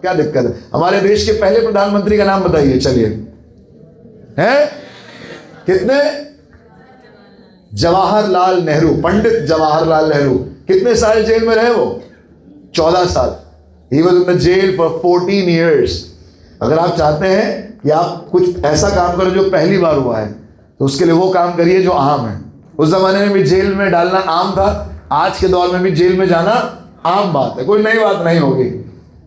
क्या दिक्कत है? हमारे देश के पहले प्रधानमंत्री का नाम बताइए, चलिए। हैं कितने? जवाहरलाल नेहरू, पंडित जवाहरलाल नेहरू। कितने साल जेल में रहे वो? 14 साल। He was in the jail for 14 years. अगर आप चाहते हैं कि आप कुछ ऐसा काम करो जो पहली बार हुआ है, तो उसके लिए वो काम करिए जो आम है। उस जमाने में भी जेल में डालना आम था, आज के दौर में भी जेल में जाना आम बात है, कोई नई बात नहीं होगी।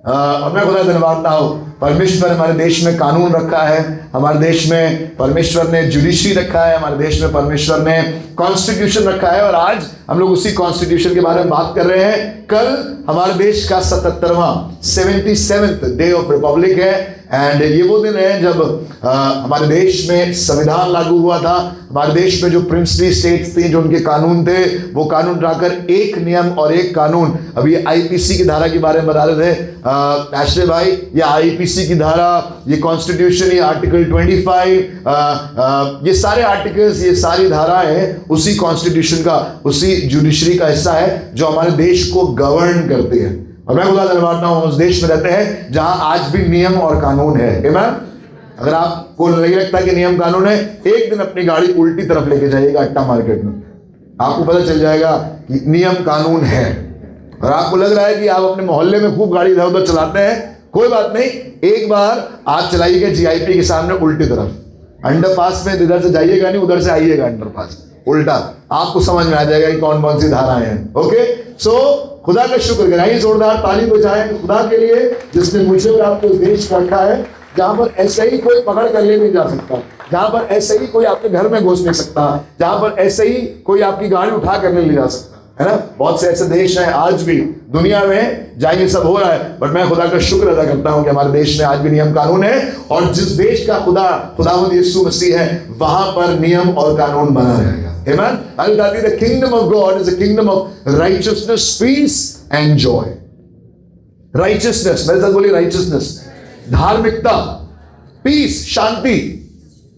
और मैं खुदा धन्यवाद हो, परमेश्वर हमारे देश में कानून रखा है, हमारे देश में परमेश्वर ने जुडिशरी रखा है, हमारे देश में परमेश्वर ने कॉन्स्टिट्यूशन रखा है, और आज हम लोग उसी कॉन्स्टिट्यूशन के बारे में बात कर रहे हैं। कल हमारे देश का 77वां 77th डे ऑफ रिपब्लिक है, एंड ये वो दिन है जब हमारे देश में संविधान लागू हुआ था। हमारे देश में जो प्रिंसली स्टेट्स थी, जो उनके कानून थे, वो कानून लाकर एक नियम और एक कानून, अभी आईपीसी की धारा के बारे में बता रहे थे एशले भाई, ये आईपीसी की धारा, ये कॉन्स्टिट्यूशन, ये आर्टिकल 25, ये सारे आर्टिकल्स, ये सारी धाराएं उसी कॉन्स्टिट्यूशन का, उसी जुडिशरी का हिस्सा है जो हमारे देश को गवर्न करती है। और मैं खुदा धन्यवाद हूं, उस देश में रहते हैं जहां आज भी नियम और कानून है। आमीन। अगर आपको नहीं लगता कि नियम कानून है, एक दिन अपनी गाड़ी उल्टी तरफ लेके जाइएगा अट्टा मार्केट में, आपको पता चल जाएगा कि नियम कानून है। और आपको लग रहा है कि आप अपने मोहल्ले में खूब गाड़ी इधर उधर चलाते हैं, कोई बात नहीं, एक बार आप चलाइएगा जीआईपी के सामने उल्टी तरफ, अंडर पास में इधर से जाइएगा नहीं, उधर से आइएगा अंडर पास उल्टा, आपको समझ में आ जाएगा कि कौन कौन सी धाराएं हैं। ओके, सो खुदा का शुक्र कराइए, जोरदार ताली बजाएं खुदा के लिए जिसने मुझे और आपको इस देश में रखा है जहां पर ऐसे ही कोई पकड़ कर ले नहीं जा सकता, जहां पर ऐसे ही कोई आपके घर में घुस नहीं सकता, जहां पर ऐसे ही कोई आपकी गाड़ी उठा कर नहीं ले जा सकता, है ना। बहुत से ऐसे देश हैं आज भी दुनिया में जहां ये सब हो रहा है, बट मैं खुदा का शुक्र अदा करता हूं कि हमारे देश में आज भी नियम कानून है, और जिस देश का खुदावंद यीशु मसीह है वहां पर नियम और कानून बना रहेगा। Amen. I'll tell you, the kingdom of God is a kingdom of righteousness, peace and joy. Righteousness, मेरे साथ बोलिए righteousness, धार्मिकता, peace, शांति,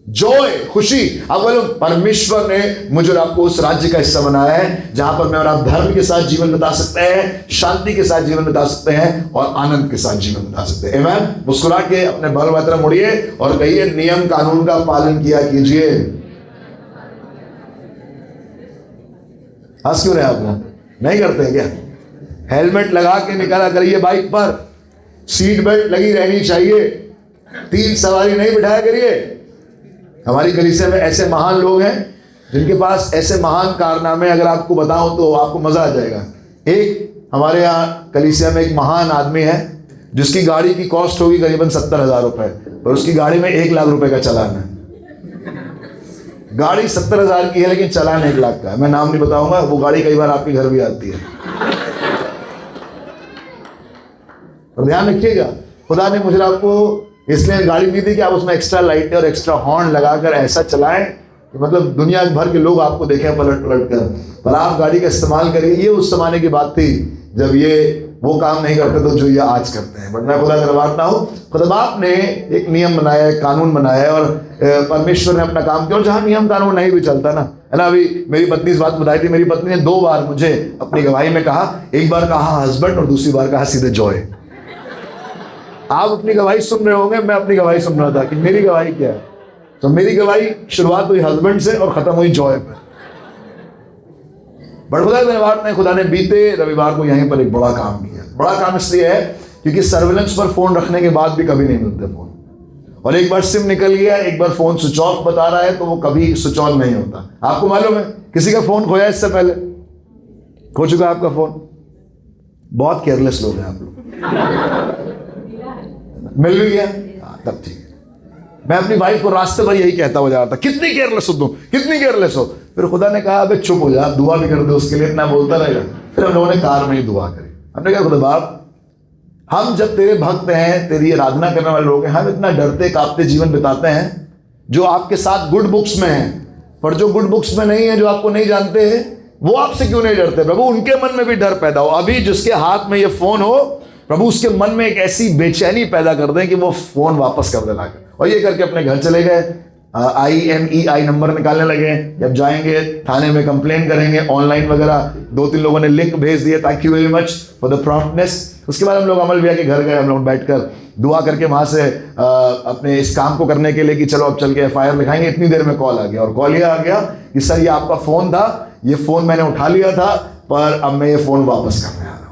joy, खुशी। अब बोलो, परमेश्वर ने मुझे और आपको उस राज्य का हिस्सा बनाया है जहां पर मैं और आप धर्म के साथ जीवन बिता सकते हैं, शांति के साथ जीवन बिता सकते हैं, और आनंद के साथ जीवन बिता सकते हैं। Amen. मुस्कुरा के अपने बाल बातें मुड़िए और कहिए, नियम कानून का पालन किया कीजिए। हंस क्यों रहे आप लोग? नहीं करते क्या? हेलमेट लगा के निकाला करिए, बाइक पर सीट बेल्ट लगी रहनी चाहिए, 3 सवारी नहीं बिठाया करिए। हमारी कलीसिया में ऐसे महान लोग हैं जिनके पास ऐसे महान कारनामे, अगर आपको बताऊं तो आपको मजा आ जाएगा। एक हमारे यहाँ कलीसिया में एक महान आदमी है जिसकी गाड़ी की कॉस्ट होगी करीबन 70,000 रुपए, और उसकी गाड़ी में 1 लाख रुपए का चालान है। गाड़ी 70,000 की है लेकिन चालान 1 लाख का है। मैं नाम नहीं बताऊंगा, वो गाड़ी कई बार आपके घर भी आती है। और ध्यान रखिएगा, खुदा ने मुझे आपको इसलिए गाड़ी दी थी कि आप उसमें एक्स्ट्रा लाइटें और एक्स्ट्रा हॉर्न लगाकर ऐसा चलाएं कि मतलब दुनिया भर के लोग आपको देखें पलट पलट कर, पर आप गाड़ी का इस्तेमाल करिए। ये उस जमाने की बात थी जब ये वो काम नहीं करते तो जो ये आज करते हैं। बट मैं खुदा धन्यवाद हूँ, खुदा बाप ने एक नियम बनाया है, कानून बनाया है, और परमेश्वर ने अपना काम किया। और जहाँ नियम कानून नहीं भी चलता ना, है ना। अभी मेरी पत्नी इस बात बताई थी, मेरी पत्नी ने 2 बार मुझे अपनी गवाही में कहा, एक बार कहा हस्बैंड और दूसरी बार कहा सीधे जॉय। आप अपनी गवाही सुन रहे होंगे, मैं अपनी गवाही सुन रहा था कि मेरी गवाही क्या है। तो मेरी गवाही शुरुआत हुई हस्बैंड से और खत्म हुई जॉय पर। बट खुदा धन्यवाद ने, खुदा ने बीते रविवार को यहीं पर एक बड़ा काम किया। बड़ा काम इसलिए है क्योंकि सर्विलेंस पर फोन रखने के बाद भी कभी नहीं मिलते फोन, और एक बार सिम निकल गया, एक बार फोन स्विच ऑफ बता रहा है तो वो कभी स्विच ऑन नहीं होता। आपको मालूम है किसी का फोन खोया इससे पहले? खो चुका आपका फोन? बहुत केयरलेस लोग हैं आप लोग। मिल भी गया, तब ठीक है। मैं अपनी वाइफ को रास्ते पर यही कहता हुआ जा रहा था, कितनी केयरलेस हो तुम, कितनी केयरलेस हो। फिर खुदा ने कहा, अबे चुप हो जा, दुआ भी कर दे उसके लिए, इतना बोलता रहेगा। फिर हम लोगों ने कार में ही दुआ करी। हमने कहा, खुदा बाप, हम जब तेरे भक्त हैं, तेरी आराधना करने वाले लोग हैं, हम इतना डरते कांपते जीवन बिताते हैं जो आपके साथ गुड बुक्स में है, पर जो गुड बुक्स में नहीं है, जो आपको नहीं जानते हैं, वो आपसे क्यों नहीं डरते प्रभु? उनके मन में भी डर पैदा हो। अभी जिसके हाथ में ये फोन हो प्रभु, उसके मन में एक ऐसी बेचैनी पैदा कर दें कि वो फोन वापस कर देना। और ये करके अपने घर चले गए। IMEI नंबर निकालने लगे हैं। जब जाएंगे थाने में कंप्लेन करेंगे ऑनलाइन वगैरह, 2-3 लोगों ने लिंक भेज दिए, thank you very much for the promptness. उसके बाद हम लोग अमल भैया के घर गए, हम लोग बैठकर दुआ करके वहां से अपने इस काम को करने के लिए कि चलो अब चल के FIR लिखाएंगे। इतनी देर में कॉल आ गया, और कॉल ये आ गया कि सर ये आपका फ़ोन था, ये फ़ोन मैंने उठा लिया था, पर अब मैं ये फ़ोन वापस करने आ रहा हूँ।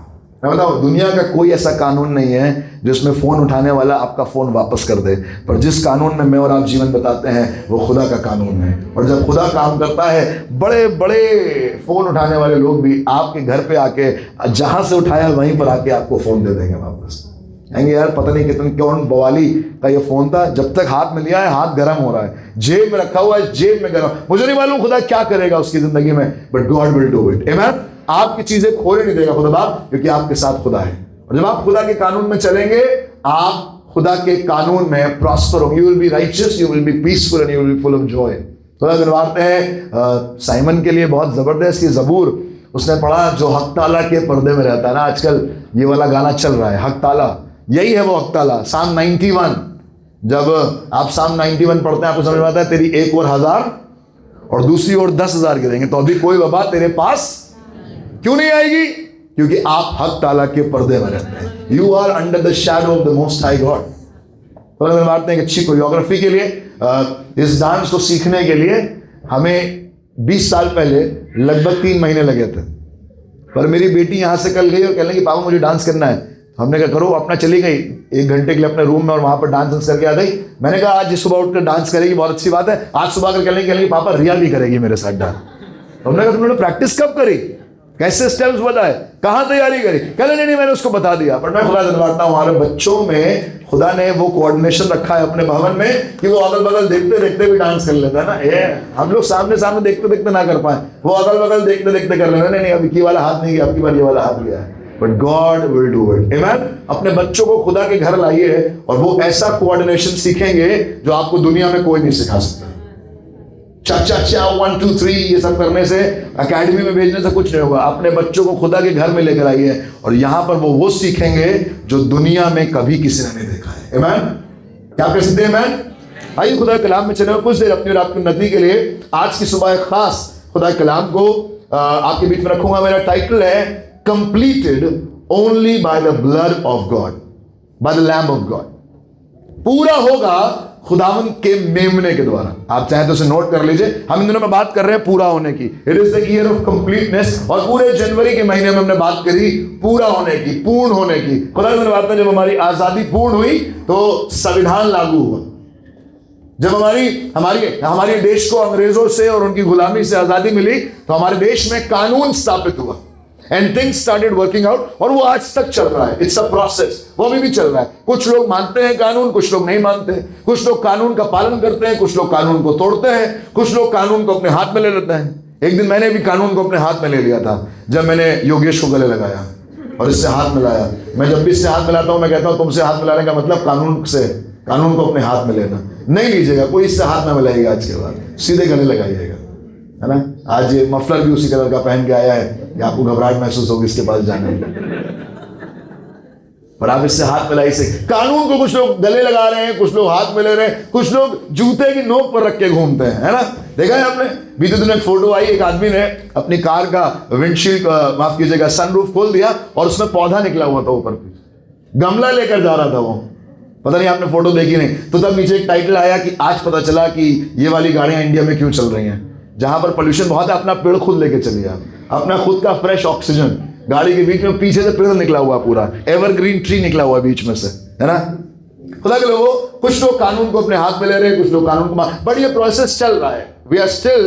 मैं बताऊँ, दुनिया का कोई ऐसा कानून नहीं है जिसमें फ़ोन उठाने वाला आपका फ़ोन वापस कर दे, पर जिस कानून में मैं और आप जीवन बताते हैं वो खुदा का कानून है। और जब खुदा काम करता है, बड़े बड़े फ़ोन उठाने वाले लोग भी आपके घर पे आके जहाँ से उठाया वहीं पर आके आपको फ़ोन दे देंगे वापस। कहेंगे यार पता नहीं कितने कौन बवाली का ये फ़ोन था, जब तक हाथ में लिया है हाथ गर्म हो रहा है, जेब में रखा हुआ है जेब में गर्म। मुझे नहीं मालूम खुदा क्या करेगा उसकी ज़िंदगी में, but God will do it. आमीन। आपकी चीजें खोने नहीं देगा खुदा बाप, क्योंकि आपके साथ खुदा है। और जब आप खुदा के कानून में चलेंगे, आप खुदा के कानून में प्रॉस्पर होंगे। You will be righteous, you will be peaceful and you will be full of Joy. खुदा दिलवाते हैं साइमन के लिए बहुत जबरदस्त ये ज़बूर उसने पढ़ा जो हक ताला के पर्दे में रहता है ना। आजकल ये वाला गाना चल रहा है, हक ताला, यही है वो हक ताला। Psalm 91, जब आप Psalm 91 पढ़ते हैं आपको समझ में आता है तेरी एक ओर 1000 और दूसरी ओर 10,000 गिरेंगे तो अभी कोई वबा तेरे पास क्यों नहीं आएगी, क्योंकि आप हक ताला के पर्दे में रहते हैं। You are under the shadow of the most high God. तो हम बात हैं कि अच्छी कोरियोग्राफी के लिए, इस डांस को सीखने के लिए हमें 20 साल पहले लगभग 3 महीने लगे थे। पर मेरी बेटी यहाँ से कल गई और कहने लगी पापा मुझे डांस करना है। हमने कहा करो, अपना चली गई 1 घंटे के लिए अपने रूम में और वहाँ पर डांस करके आ गई। मैंने कहा आज सुबह उठकर डांस करेगी, बहुत अच्छी बात है। आज सुबह कर कहने लगी पापा रिया भी करेगी मेरे साथ डांस। हमने कहा तुमने प्रैक्टिस कब करी, कैसे स्टेप्स बताए, कहाँ तैयारी करी? कहने नहीं मैंने उसको बता दिया। पर मैं खुदा धन्यवाद हूँ हमारे बच्चों में खुदा ने वो कोऑर्डिनेशन रखा है अपने भवन में कि वो अगल बगल देखते देखते भी डांस कर लेता है ना। ये हम लोग सामने सामने देखते देखते ना कर पाए, वो अगल बगल देखते देखते कर लेना। नहीं अभी की वाला हाथ नहीं गया, आपकी बार ये वाला हाथ गया है, but God will do it. आमीन। अपने बच्चों को खुदा के घर लाइए और वो ऐसा कोऑर्डिनेशन सीखेंगे जो आपको दुनिया में कोई नहीं सिखा सकता। चा 1 2 3 ये सब करने से, एकेडमी में भेजने से कुछ नहीं होगा। अपने बच्चों को खुदा के घर में लेकर आइए और यहाँ पर वो सीखेंगे जो दुनिया में कभी किसी ने नहीं देखा है। आमीन। क्या कर सकते हैं? आमीन। आइए खुदा के कलाम में चले कुछ देर अपनी और आपकी उन्नति के लिए। आज की सुबह एक खास खुदा के कलाम को आपके बीच में रखूंगा। मेरा टाइटल है completed only by the blood of God, bye the lamb of God. पूरा होगा खुदावन के मेमने के द्वारा। आप चाहे तो उसे नोट कर लीजिए। हम इन दिनों में बात कर रहे हैं पूरा होने की। It is the year of completeness. और पूरे जनवरी के महीने में हमने बात करी पूरा होने की, पूर्ण होने की। खुदा की बात में जब हमारी आजादी पूर्ण हुई तो संविधान लागू हुआ। जब हमारी देश को अंग्रेजों से और उनकी गुलामी से आजादी मिली तो हमारे देश में कानून स्थापित हुआ and things started working out. और वो आज तक चल रहा है। इट्स अ प्रोसेस, वो अभी भी चल रहा है। कुछ लोग मानते हैं कानून, कुछ लोग नहीं मानते। कुछ लोग कानून का पालन करते हैं, कुछ लोग कानून को तोड़ते हैं, कुछ लोग कानून को अपने हाथ में ले लेते हैं। एक दिन मैंने भी कानून को अपने हाथ में ले लिया था जब मैंने योगेश को गले लगाया और इससे हाथ मिलाया। मैं जब भी इससे हाथ मिलाता हूं मैं कहता हूं तुमसे हाथ मिलाने का मतलब कानून को अपने हाथ में लेना। नहीं लीजिएगा, कोई इससे हाथ में मिलाएगा आज के बाद, सीधे गले लगाइएगा, है ना। आज ये मफलर भी उसी कलर का पहन के आया है कि आपको घबराहट महसूस होगी इसके पास जाने में, पर आप इससे हाथ मिलाई से। कानून को कुछ लोग गले लगा रहे हैं, कुछ लोग हाथ में ले रहे हैं, कुछ लोग जूते की नोक पर रख के घूमते हैं, है ना। देखा है आपने? बीते दिन एक फोटो आई, एक आदमी ने अपनी कार का विंडशील्ड, माफ कीजिएगा, सनरूफ खोल दिया और उसमें पौधा निकला हुआ था ऊपर, गमला लेकर जा रहा था वो। पता नहीं आपने फोटो देखी नहीं। तो तब नीचे एक टाइटल आया कि आज पता चला कि ये वाली गाड़ियां इंडिया में क्यों चल रही हैं। जहां पर पोल्यूशन बहुत है, अपना पेड़ खुद लेके चलिए आप, अपना खुद का फ्रेश ऑक्सीजन। गाड़ी के बीच में पीछे से पेड़ निकला हुआ, पूरा एवरग्रीन ट्री निकला हुआ बीच में से, है ना। खुदा के लोगों, कुछ लोग कानून को अपने हाथ में ले रहे हैं, कुछ लोग कानून को, बट ये प्रोसेस चल रहा है। We are still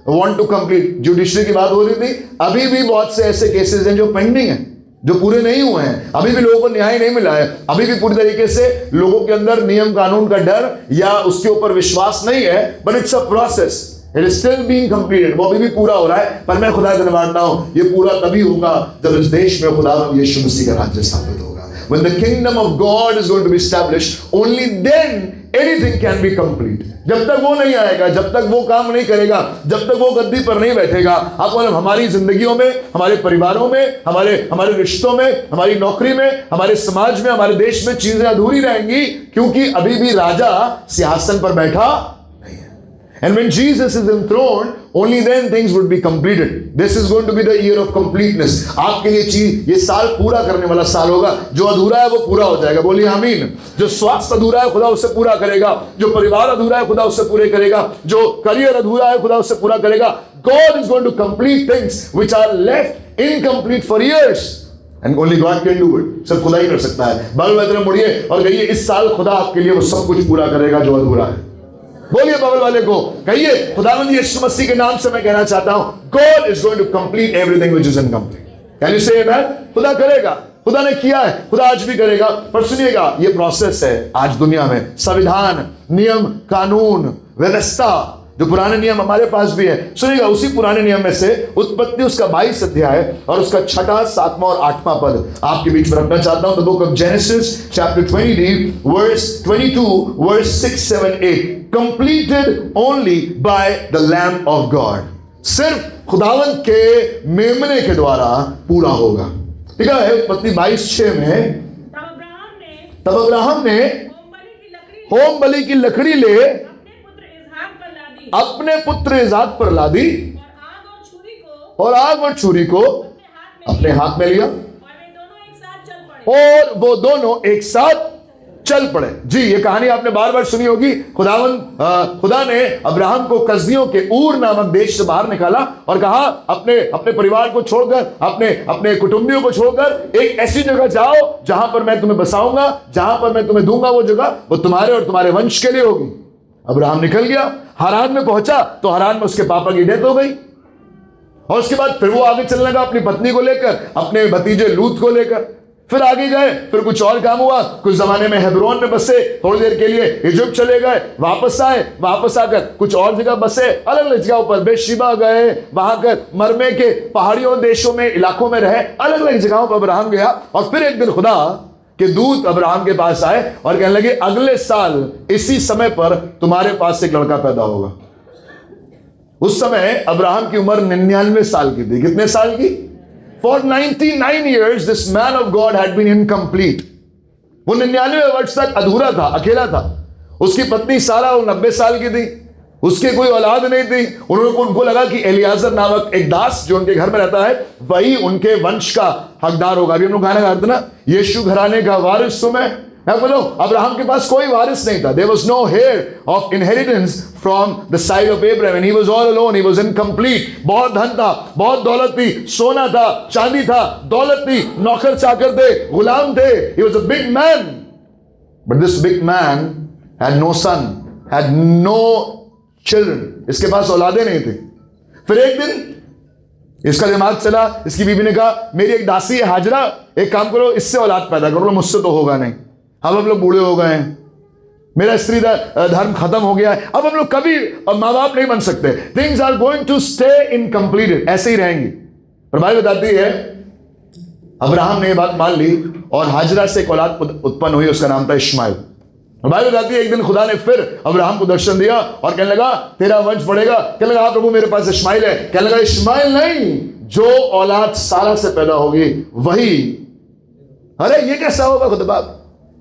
want to complete. Judiciary की बात हो रही थी, अभी भी बहुत से ऐसे केसेस हैं जो पेंडिंग हैं, जो पूरे नहीं हुए हैं। अभी भी लोगों को न्याय नहीं मिला है। अभी भी पूरी तरीके से लोगों के अंदर नियम कानून का डर या उसके ऊपर विश्वास नहीं है। But it's a process, it is still being completed. वो अभी भी पूरा हो रहा है। पर मैं खुदा से मानता हूं ये पूरा तभी होगा जब इस देश में खुदा यीशु मसीह का राज्य स्थापित होगा। When the kingdom of God is going to be established, only then anything can be complete. जब तक वो नहीं आएगा, जब तक वो काम नहीं करेगा, जब तक वो गद्दी पर नहीं बैठेगा, आपको मतलब हमारी जिंदगियों में, हमारे परिवारों में, हमारे रिश्तों में, हमारी नौकरी में, हमारे समाज में, हमारे देश में चीजें अधूरी रहेंगी, क्योंकि अभी भी राजा सिंहासन पर बैठा नहीं है। And when Jesus is enthroned, only then things would be completed. This is going to be the year of completeness. आपके लिए चीज ये साल पूरा करने वाला साल होगा. जो अधूरा है वो पूरा हो जाएगा. बोलिए आमीन. जो स्वास्थ्य अधूरा है खुदा उससे पूरा करेगा. जो परिवार अधूरा है खुदा उससे पूरे करेगा. जो करियर अधूरा है खुदा उससे पूरा करेगा. God is going to complete things which are left incomplete for years. And only God can do it. सब खुदा ही कर सकता है. बगल वाले तरफ मुड़िए और कहिए इस साल खुदा आपके लिए वो सब कुछ पूरा करेगा जो अधूरा है. बोलिए बगल वाले को, कहिए खुदावंद यीशु मसीह के नाम से मैं कहना चाहता हूं, God is going to complete everything which is incomplete. Can you say amen? खुदा करेगा. खुदा ने किया है, खुदा आज भी करेगा. पर सुनिएगा, ये प्रोसेस है आज दुनिया में. संविधान, नियम, कानून, व्यवस्था, जो पुराने नियम हमारे पास भी है. सुनिएगा, उसी पुराने नियम में से उत्पत्ति उसका 22 अध्याय और उसका 6, 7 और 8 पद आपके बीच में रखना चाहता हूं. The book of Genesis chapter 20 verse 22 verse 6, 7, 8. Completed only by the lamb of God. सिर्फ खुदावंत के मेमने के द्वारा पूरा होगा. ठीक है. उत्पत्ति 22:6 में तब अब्राहम ने होम बलि की लकड़ी ले अपने पुत्र इज़हाक पर लादी और आग और छुरी को अपने हाथ में लिया और वो दोनों एक साथ चल पड़े. जी, ये कहानी आपने बार बार सुनी होगी. खुदा ने अब्राहम को कसदियों के ऊर नामक देश से बाहर निकाला और कहा अपने परिवार को छोड़कर, अपने कुटुंबियों को छोड़कर एक ऐसी जगह जाओ जहां पर मैं तुम्हें बसाऊंगा, जहां पर मैं तुम्हें दूंगा. वो जगह वो तुम्हारे और तुम्हारे वंश के लिए होगी. अब्राहम निकल गया. हरान में पहुंचा तो हरान में उसके पापा की डेथ हो गई और उसके बाद फिर वो आगे चलने लगा अपनी पत्नी को लेकर, अपने भतीजे लूत को लेकर. फिर आगे गए, फिर कुछ और काम हुआ. कुछ जमाने में हेब्रोन में बसे, थोड़ी देर के लिए इजिप्ट चले गए, वापस आए, वापस आकर कुछ और जगह बसे, अलग अलग जगहों पर. बेशेबा गए, वहां कर मरमे के पहाड़ियों देशों में इलाकों में रहे, अलग अलग जगहों पर अब्राहम गया. और फिर एक दिन खुदा के दूत अब्राहम के पास आए और कहने लगे अगले साल इसी समय पर तुम्हारे पास एक लड़का पैदा होगा. उस समय अब्राहम की उम्र 99 साल की थी. कितने साल की? For 99 years this man of God had been incomplete. वो 99 वर्ष तक अधूरा था, अकेला था. उसकी पत्नी सारा वो 90 साल की थी. उसके कोई औलाद नहीं थी. उनको लगा कि एलियाजर नामक एक दास जो उनके घर में रहता है वही उनके वंश का हकदार होगा. अभी हम लोग गाना गा रहे थे ना, यीशु घराने का वारिस तो मैं बोलो. अब्राहम के पास कोई वारिस नहीं था. There was no heir of inheritance from the side of Abraham and he was all alone. He was incomplete. बहुत धन था, बहुत दौलत थी, सोना था, चांदी था, दौलत थी, नौकर चाकर थे, गुलाम थे. He was a big man, but this big man had no son, had no children. इसके पास औलादे नहीं थे. फिर एक दिन इसका दिमाग चला. इसकी बीवी ने कहा मेरी एक दासी है हाजरा, एक काम करो इससे औलाद पैदा करो. मुझसे तो होगा नहीं, अब हम लोग बूढ़े हो गए हैं, मेरा स्त्री धर्म खत्म हो गया है, अब हम लोग कभी माँ बाप नहीं बन सकते. Things are going to stay incompleted, ऐसे ही रहेंगी. पर भाई बताती है अब्राहम ने ये बात मान ली और हाजरा से एक औलाद उत्पन्न हुई, उसका नाम था इश्माइल. भाई बताती है एक दिन खुदा ने फिर अब्राहम को दर्शन दिया और कहने लगा तेरा वंश बढ़ेगा. कहने लगा प्रभु मेरे पास इश्माइल है. कहने लगा इश्माइल नहीं, जो औलाद सारा से पैदा होगी वही. अरे ये कैसा होगा खुदा बाप?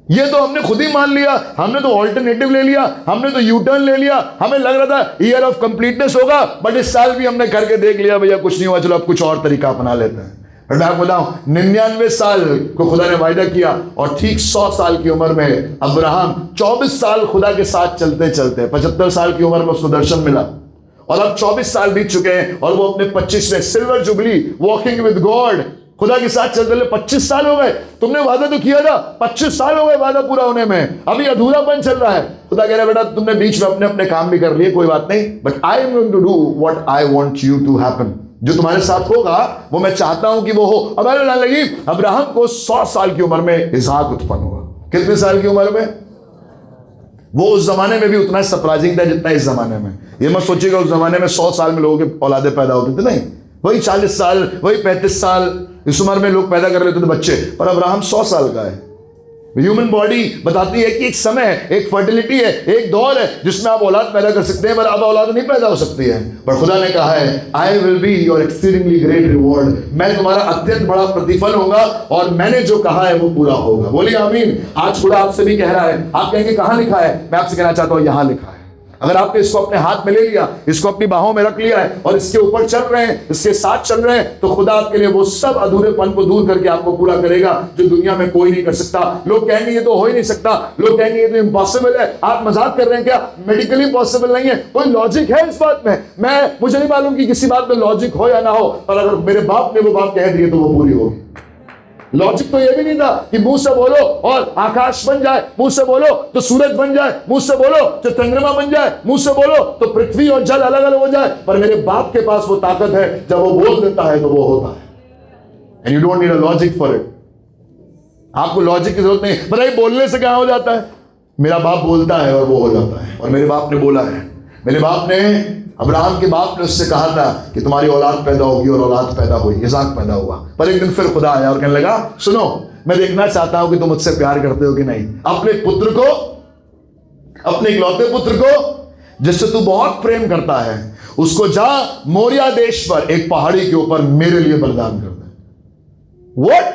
ये तो हमने खुद ही मान लिया, हमने तो ऑल्टरनेटिव ले लिया, हमने तो यू टर्न ले लिया. हमें लग रहा था ईयर ऑफ कंप्लीटनेस होगा, बट इस साल भी हमने करके देख लिया भैया कुछ नहीं हुआ, चलो अब कुछ और तरीका अपना लेते हैं. मैं आपको बताऊं 99 साल को खुदा ने वायदा किया और ठीक 100 साल की उम्र में अब्राहम 24 साल खुदा के साथ चलते चलते 75 साल की उम्र में उसको दर्शन मिला और अब 24 साल बीत चुके हैं और वो अपने 25वें silver jubilee walking with God खुदा के साथ चलते 25 साल हो गए. तुमने वादा तो किया था, 25 साल हो गए वादा पूरा होने में, अभी अधूरापन चल रहा है. खुदा कह रहा है बेटा तुमने बीच में अपने अपने काम भी कर लिए, कोई बात नहीं, but I am going to do what I want you to happen. जो तुम्हारे साथ होगा वो मैं चाहता हूं कि वो हो. अब आने लगी अब्राहम को 100 साल की उम्र में इज़हाक उत्पन्न हुआ. कितने साल की उम्र में? वो उस जमाने में भी उतना सरप्राइजिंग था जितना इस जमाने में. ये मत सोचिएगा उस जमाने में 100 साल में लोगों के औलादे पैदा होते थे, नहीं. वही 40 साल, वही 35 साल इस उम्र में लोग पैदा कर लेते थे बच्चे. पर अब्राहम 100 साल का है. ह्यूमन बॉडी बताती है कि एक समय है, एक फर्टिलिटी है, एक दौर है जिसमें आप औलाद पैदा कर सकते हैं, पर अब औलाद नहीं पैदा हो सकती है. पर खुदा ने कहा है I will be your exceedingly great reward. मैं तुम्हारा अत्यंत बड़ा प्रतिफल होगा और मैंने जो कहा है वो पूरा होगा. बोलिए आमीन. आज खुदा आपसे भी कह रहा है. आप कहेंगे कहां लिखा है? मैं आपसे कहना चाहता हूं यहां लिखा है. अगर आपने इसको अपने हाथ में ले लिया, इसको अपनी बाहों में रख लिया है और इसके ऊपर चल रहे हैं, इसके साथ चल रहे हैं, तो खुदा आपके लिए वो सब अधूरेपन को दूर करके आपको पूरा करेगा जो दुनिया में कोई नहीं कर सकता। लोग कहेंगे ये तो हो ही नहीं सकता, लोग कहेंगे ये तो इम्पॉसिबल है। आप मजाक कर रहे हैं क्या? मेडिकली पॉसिबल नहीं है। कोई लॉजिक है इस बात में? मुझे नहीं मालूम कि किसी बात में लॉजिक हो या ना हो, पर अगर मेरे बाप ने वो बात कह दी तो वो पूरी होगी। लॉजिक तो ये भी नहीं था कि मुंह से बोलो और आकाश बन जाए, मुंह से बोलो तो सूरज बन जाए, मुंह से बोलो तो चंद्रमा बन जाए, मुंह से बोलो तो पृथ्वी और जल अलग अलग हो जाए। पर मेरे बाप के पास वो ताकत है, जब वो बोल देता है तो वो होता है। And you don't need a logic for it. आपको लॉजिक की जरूरत नहीं। बताइए बोलने से क्या हो जाता है? मेरा बाप बोलता है और वो हो जाता है। और मेरे बाप ने बोला है, मेरे बाप ने, अब्राहम के बाप ने उससे कहा था कि तुम्हारी औलाद पैदा होगी, और औलाद पैदा हुई, इसहाक पैदा हुआ। पर एक दिन फिर खुदा आया और कहने लगा, सुनो, मैं देखना चाहता हूं कि तुम मुझसे प्यार करते हो कि नहीं। अपने पुत्र को, अपने इकलौते पुत्र को जिससे तू बहुत प्रेम करता है, उसको जा मोरिया देश पर एक पहाड़ी के ऊपर मेरे लिए बलिदान कर दे। व्हाट?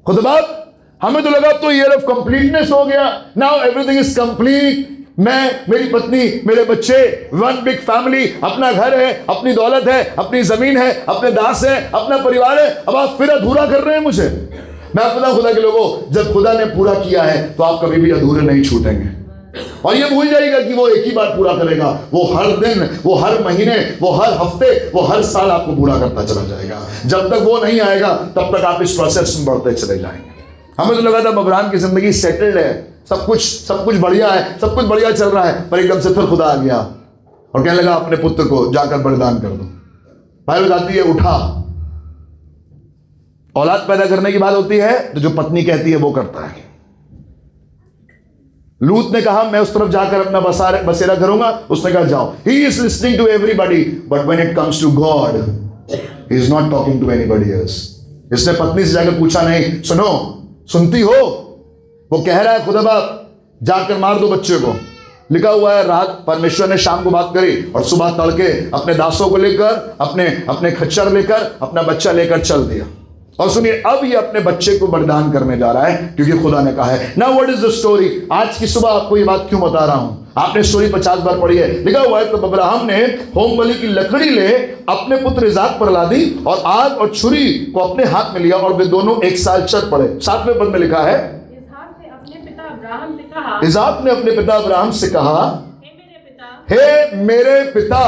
खुदा बाप, हमें तो लगा तो ईयर ऑफ कंप्लीटनेस हो गया, नाउ एवरीथिंग इज कंप्लीट। मैं, मेरी पत्नी, मेरे बच्चे, वन बिग फैमिली, अपना घर है, अपनी दौलत है, अपनी जमीन है, अपने दास है, अपना परिवार है। अब आप फिर अधूरा कर रहे हैं मुझे। मैं आपको बताऊं खुदा के लोगों, जब खुदा ने पूरा किया है तो आप कभी भी अधूरे नहीं छूटेंगे। और ये भूल जाइएगा कि वो एक ही बार पूरा करेगा। वो हर दिन, वो हर महीने, वो हर हफ्ते, वो हर साल आपको पूरा करता चला जाएगा। जब तक वो नहीं आएगा तब तक आप इस प्रोसेस में बढ़ते चले जाएंगे। हमें तो लगा था अब्राहम की जिंदगी सेटल्ड है, सब कुछ बढ़िया है, सब कुछ बढ़िया चल रहा है। पर एकदम से फिर खुदा आ गया और कहने लगा अपने पुत्र को जाकर बलिदान कर दो। बाइबल बताती है उठा। औलाद पैदा करने की बात होती है तो जो पत्नी कहती है वो करता है। लूत ने कहा मैं उस तरफ जाकर अपना बसेरा करूंगा, उसने कहा जाओ। He is listening to everybody but when it comes to God he is not talking to anybody else. इसने पत्नी से जाकर पूछा नहीं, सुनो, सुनती हो? वो कह रहा है खुदा बाप जाकर मार दो बच्चे को। लिखा हुआ है रात परमेश्वर ने शाम को बात करी और सुबह तड़के अपने दासों को लेकर, अपने खच्चर लेकर, अपना बच्चा लेकर चल दिया। और सुनिए, अब ये अपने बच्चे को बलिदान करने जा रहा है क्योंकि खुदा ने कहा है। Now what is the story? आज की सुबह आपको ये बात क्यों बता रहा हूं? आपने स्टोरी 50 बार पढ़ी है। लिखा हुआ है तो अब्राहम ने होम बलि की लकड़ी ले अपने पुत्र इसहाक पर ला दी और आग और छुरी को अपने हाथ में लिया और वे दोनों एक साल चल पड़े। 7वें पद में लिखा है, इसहाक ने अपने पिता अब्राहम से कहा, हे मेरे पिता।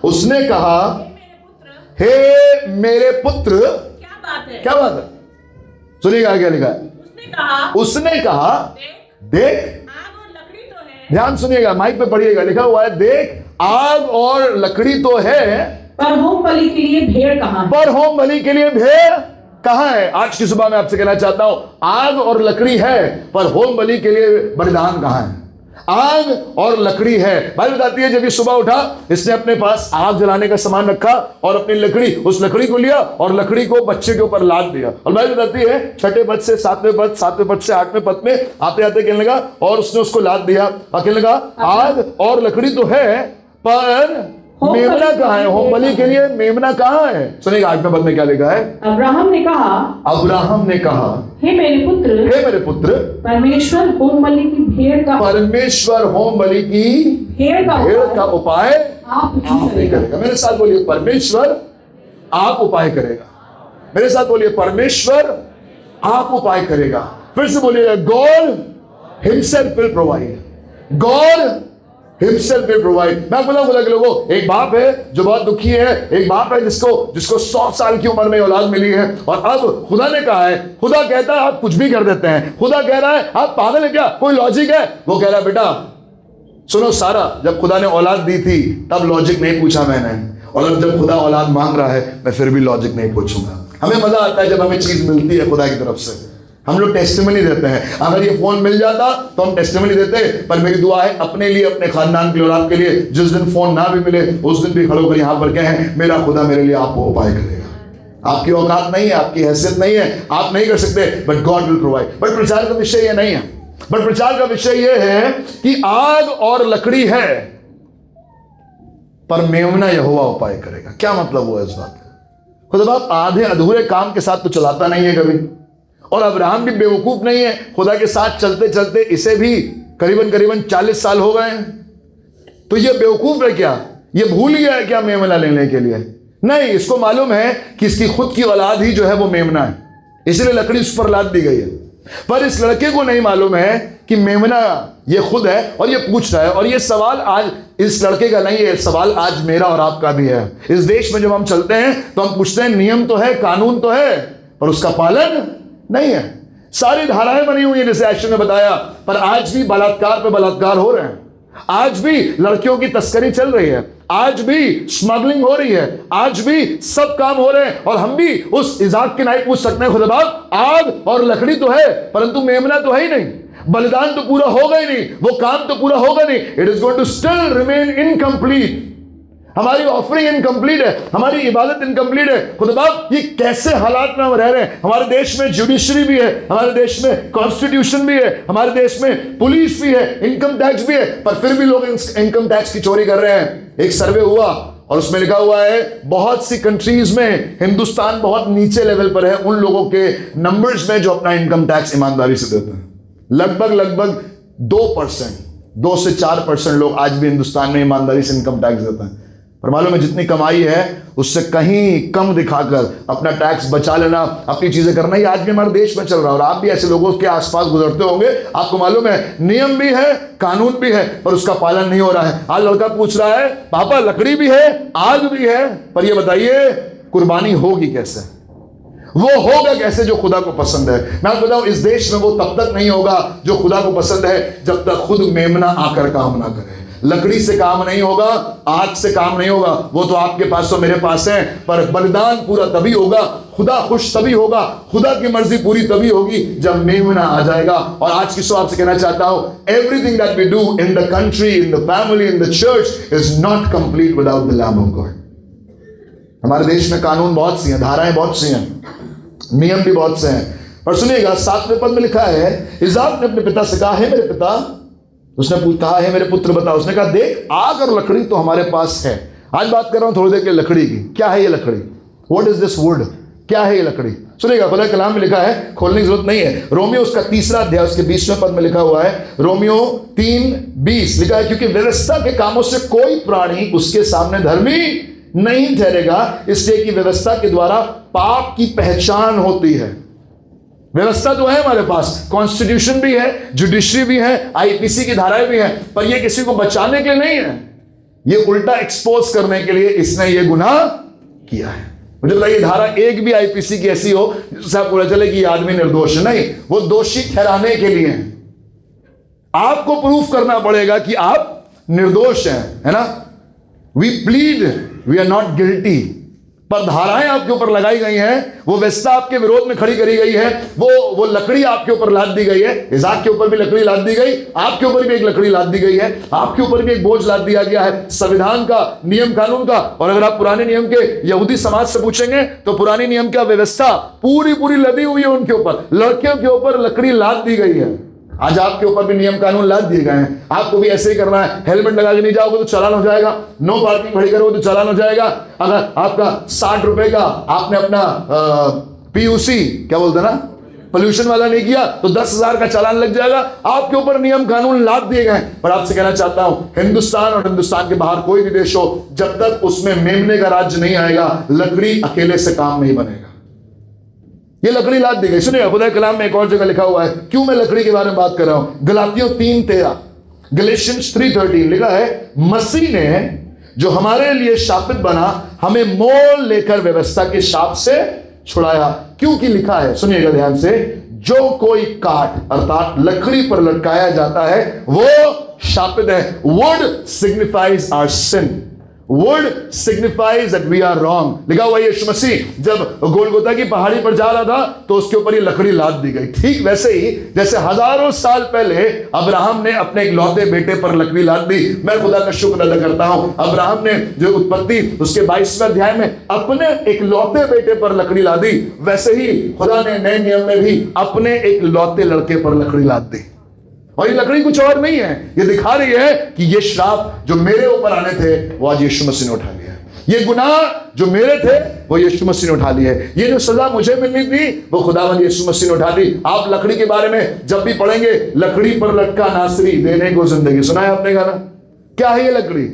उसने कहा, हे मेरे पुत्र। क्या बात है? सुनिएगा क्या लिखा है। उसने कहा देख, आग और लकड़ी तो है। ध्यान सुनिएगा, माइक पे पढ़िएगा। लिखा हुआ है देख, आग और लकड़ी तो है, पर होम बलि के लिए भेड़ कहाँ है? पर होम बलि के लिए भेड़ कहाँ है? आज की सुबह मैं आपसे कहना चाहता हूं, आग और लकड़ी है पर होम बलि के लिए बलिदान कहाँ है? आग और लकड़ी है। भाई बताती है जब ये सुबह उठा, इसने अपने पास आग जलाने का सामान रखा और अपनी लकड़ी, उस लकड़ी को लिया और लकड़ी को बच्चे के ऊपर लाद दिया। और भाई बताती है 6ठे पद से 7वें पद, 7वें पद से 8वें पद में आते आते कहने लगा और उसने उसको लाद दिया और कहने लगा आग और लकड़ी तो है पर मेमना कहाँ है? होम बलि के लिए मेमना कहाँ है? सुनिए 8वें पद में क्या लिखा है। अब्राहम ने कहा, हे मेरे पुत्र, परमेश्वर होम बलि की भेड़ का उपाय आप नहीं करेगा। मेरे साथ बोलिए, परमेश्वर आप उपाय करेगा। मेरे साथ बोलिए, परमेश्वर आप उपाय करेगा। फिर से बोलिएगा, God himself will provide. God himself will provide. मैं बोला के लोगों, एक बाप है जो बहुत दुखी है, एक बाप है जिसको 100 साल की उम्र में औलाद मिली है और अब खुदा ने कहा है, खुदा कहता है आप कुछ भी कर देते हैं। खुदा कह रहा है आप पागल है क्या? कोई लॉजिक है? वो कह रहा है बेटा सुनो, सारा जब खुदा ने औलाद दी थी तब लॉजिक नहीं पूछा मैंने, और अब जब खुदा औलाद मांग रहा है मैं फिर भी लॉजिक नहीं पूछूंगा। हमें मजा आता है जब हमें चीज मिलती है खुदा की तरफ से। हम लोग टेस्टिमनी देते हैं। अगर ये फोन मिल जाता तो हम टेस्टिमनी देते, पर मेरी दुआ है अपने लिए, अपने खानदान के लिए और आपके लिए, जिस दिन फोन ना भी मिले उस दिन भी खड़े होकर यहाँ पर कहें, मेरा खुदा मेरे लिए आपको उपाय करेगा। आपकी औकात नहीं है, आपकी हैसियत नहीं है, आप नहीं कर सकते, but God will provide. But प्रचार का विषय ये नहीं है। बट प्रचार का विषय ये है कि आग और लकड़ी है पर मेमना यहोवा उपाय करेगा। क्या मतलब हुआ इस बात का? खुदा बाप आधे अधूरे काम के साथ तो चलाता नहीं है कभी, और अब्राहम भी बेवकूफ नहीं है। खुदा के साथ चलते चलते इसे भी करीबन 40 साल हो गए हैं। तो ये बेवकूफ है क्या? ये भूल गया है क्या मेमना लेने के लिए? नहीं, इसको मालूम है कि इसकी खुद की औलाद ही जो है वो मेमना है, इसलिए लकड़ी उस पर लाद दी गई है। पर इस लड़के को नहीं मालूम है कि मेमना ये खुद है और ये पूछ रहा है। और ये सवाल आज इस लड़के का नहीं है, सवाल आज मेरा और आपका भी है। इस देश में जब हम चलते हैं तो हम पूछते हैं नियम तो है, कानून तो है, पर उसका पालन नहीं है। सारी धाराएं बनी हुई है जैसे एक्शन ने बताया, पर आज भी बलात्कार पे बलात्कार हो रहे हैं, आज भी लड़कियों की तस्करी चल रही है, आज भी स्मगलिंग हो रही है, आज भी सब काम हो रहे हैं। और हम भी उस इजाक की नहीं पूछ सकते हैं खुदाबाद आग और लकड़ी तो है परंतु मेमना तो है ही नहीं, बलिदान तो पूरा होगा ही नहीं, वो काम तो पूरा होगा नहीं। It is going to still remain incomplete. हमारी ऑफरिंग इनकम्प्लीट है, हमारी इबादत इनकम्प्लीट है। खुदाबाद ये कैसे हालात में हम रह रहे हैं? हमारे देश में जुडिशरी भी है, हमारे देश में कॉन्स्टिट्यूशन भी है, हमारे देश में पुलिस भी है, इनकम टैक्स भी है, पर फिर भी लोग इनकम टैक्स की चोरी कर रहे हैं। एक सर्वे हुआ और उसमें लिखा हुआ है बहुत सी कंट्रीज में हिंदुस्तान बहुत नीचे लेवल पर है उन लोगों के नंबर्स में जो अपना इनकम टैक्स ईमानदारी से देते हैं। लगभग 2%, 2 से 4% लोग आज भी हिंदुस्तान में ईमानदारी से इनकम टैक्स देते हैं। पर मालूम है जितनी कमाई है उससे कहीं कम दिखाकर अपना टैक्स बचा लेना, अपनी चीजें करना, ये आज भी हमारे देश में चल रहा है। और आप भी ऐसे लोगों के आसपास गुजरते होंगे, आपको मालूम है नियम भी है, कानून भी है, पर उसका पालन नहीं हो रहा है। आज लड़का पूछ रहा है पापा लकड़ी भी है, आग भी है, पर ये बताइए कुर्बानी होगी कैसे? वो होगा कैसे जो खुदा को पसंद है? मैं आपको बताऊं, इस देश में वो तब तक नहीं होगा जो खुदा को पसंद है जब तक खुद मेमना आकर काम ना करे। लकड़ी से काम नहीं होगा, आग से काम नहीं होगा, वो तो आपके पास तो मेरे पास है, पर बलिदान पूरा तभी होगा, खुदा खुश तभी होगा, खुदा की मर्जी पूरी तभी होगी जब मेमना आ जाएगा। और आज की आपसे कहना चाहता हूं, everything that we do in the country, in the family, in the church is not complete without the lamb of God. हमारे देश में कानून बहुत सी हैं, धाराएं बहुत सी हैं, नियम भी बहुत से हैं। और सुनिएगा 7वें पद में लिखा है, इज़ाक ने अपने पिता से कहा, है मेरे पिता? उसने कहा, है मेरे पुत्र बता। उसने कहा, देख आग और लकड़ी तो हमारे पास है। आज बात कर रहा हूं थोड़ी देर के लकड़ी की। क्या है ये लकड़ी? What is this would? क्या है ये लकड़ी? सुनिएगा, खुदा कलाम में लिखा है, खोलने की जरूरत नहीं है। रोमियो उसका 3रा अध्याय उसके 20वें पद में लिखा हुआ है, रोमियो 3:20 लिखा है, क्योंकि व्यवस्था के कामों से कोई प्राणी उसके सामने धर्मी नहीं ठहरेगा, इसलिए कि व्यवस्था के द्वारा पाप की पहचान होती है। व्यवस्था तो है हमारे पास, कॉन्स्टिट्यूशन भी है, जुडिशरी भी है, आईपीसी की धाराएं भी हैं, पर ये किसी को बचाने के लिए नहीं है, ये उल्टा एक्सपोज करने के लिए इसने ये गुनाह किया है। मुझे लगता है ये धारा एक भी आईपीसी की ऐसी हो जिससे आपको पता चले कि ये आदमी निर्दोष है, नहीं, वो दोषी ठहराने के लिए है। आपको प्रूफ करना पड़ेगा कि आप निर्दोष हैं, है ना? We plead, we are not guilty. पर धाराएं आपके ऊपर लगाई गई हैं, वो व्यवस्था आपके विरोध में खड़ी करी गई है, वो लकड़ी आपके ऊपर लाद दी गई है। इज़ाक के ऊपर भी लकड़ी लाद दी गई, आपके ऊपर भी एक लकड़ी लाद दी गई है, आपके ऊपर भी एक बोझ लाद दिया गया है संविधान का, नियम कानून का। और अगर आप पुराने नियम के यहूदी समाज से पूछेंगे तो पुराने नियम का व्यवस्था पूरी लदी हुई है उनके ऊपर, लड़कियों के ऊपर लकड़ी लाद दी गई है। आज आपके ऊपर भी नियम कानून लाद दिए गए हैं, आपको भी ऐसे ही करना है। हेलमेट लगा के नहीं जाओगे तो चालान हो जाएगा, नो पार्किंग खड़ी करोगे तो चालान हो जाएगा। अगर आपका 60 रुपए का आपने अपना पीयूसी क्या बोलते हैं ना, पोल्यूशन वाला नहीं किया तो 10,000 का चालान लग जाएगा। आपके ऊपर नियम कानून लाद दिए गए। पर आपसे कहना चाहता हूं, हिंदुस्तान और हिंदुस्तान के बाहर कोई भी देश हो, जब तक उसमें मेमने का राज्य नहीं आएगा, लकड़ी अकेले से काम नहीं बनेगा। ये लकड़ी लाद दी गई। सुनिए, खुदा कलाम में एक और जगह लिखा हुआ है, क्यों मैं लकड़ी के बारे में बात कर रहा हूं। गलातियों 3:13, गलेशियंस 3:13 लिखा है, मसीह ने जो हमारे लिए शापित बना, हमें मोल लेकर व्यवस्था के शाप से छुड़ाया। क्योंकि लिखा है, सुनिएगा ध्यान से, जो कोई काठ अर्थात लकड़ी पर लटकाया जाता है वो शापित है। Wood signifies our sin, wood signifies that we are wrong. लिखा हुआ यीशु मसीह जब गोलगोता की पहाड़ी पर जा रहा था तो उसके ऊपर ये लकड़ी लाद दी गई। ठीक वैसे ही जैसे हजारों साल पहले अब्राहम ने अपने इकलौते बेटे पर लकड़ी लाद दी। मैं खुदा का शुक्र अदा करता हूं, अब्राहम ने जो उत्पत्ति उसके 22वें अध्याय में अपने इकलौते बेटे पर लकड़ी लादी, वैसे ही खुदा ने नए नियम में भी अपने इकलौते लड़के पर लकड़ी लाद दी। और ये लकड़ी कुछ और नहीं है, ये दिखा रही है कि ये श्राप जो मेरे ऊपर आने थे वो आज यीशु मसीह ने उठा लिया है। ये गुनाह जो मेरे थे वो यीशु मसीह ने उठा लिया है। ये जो सजा मुझे मिलनी थी वो खुदावंद यीशु मसीह ने उठा दी। आप लकड़ी के बारे में जब भी पढ़ेंगे, लकड़ी पर लटका नासरी देने को जिंदगी, सुना है आपने गाना? क्या है ये लकड़ी?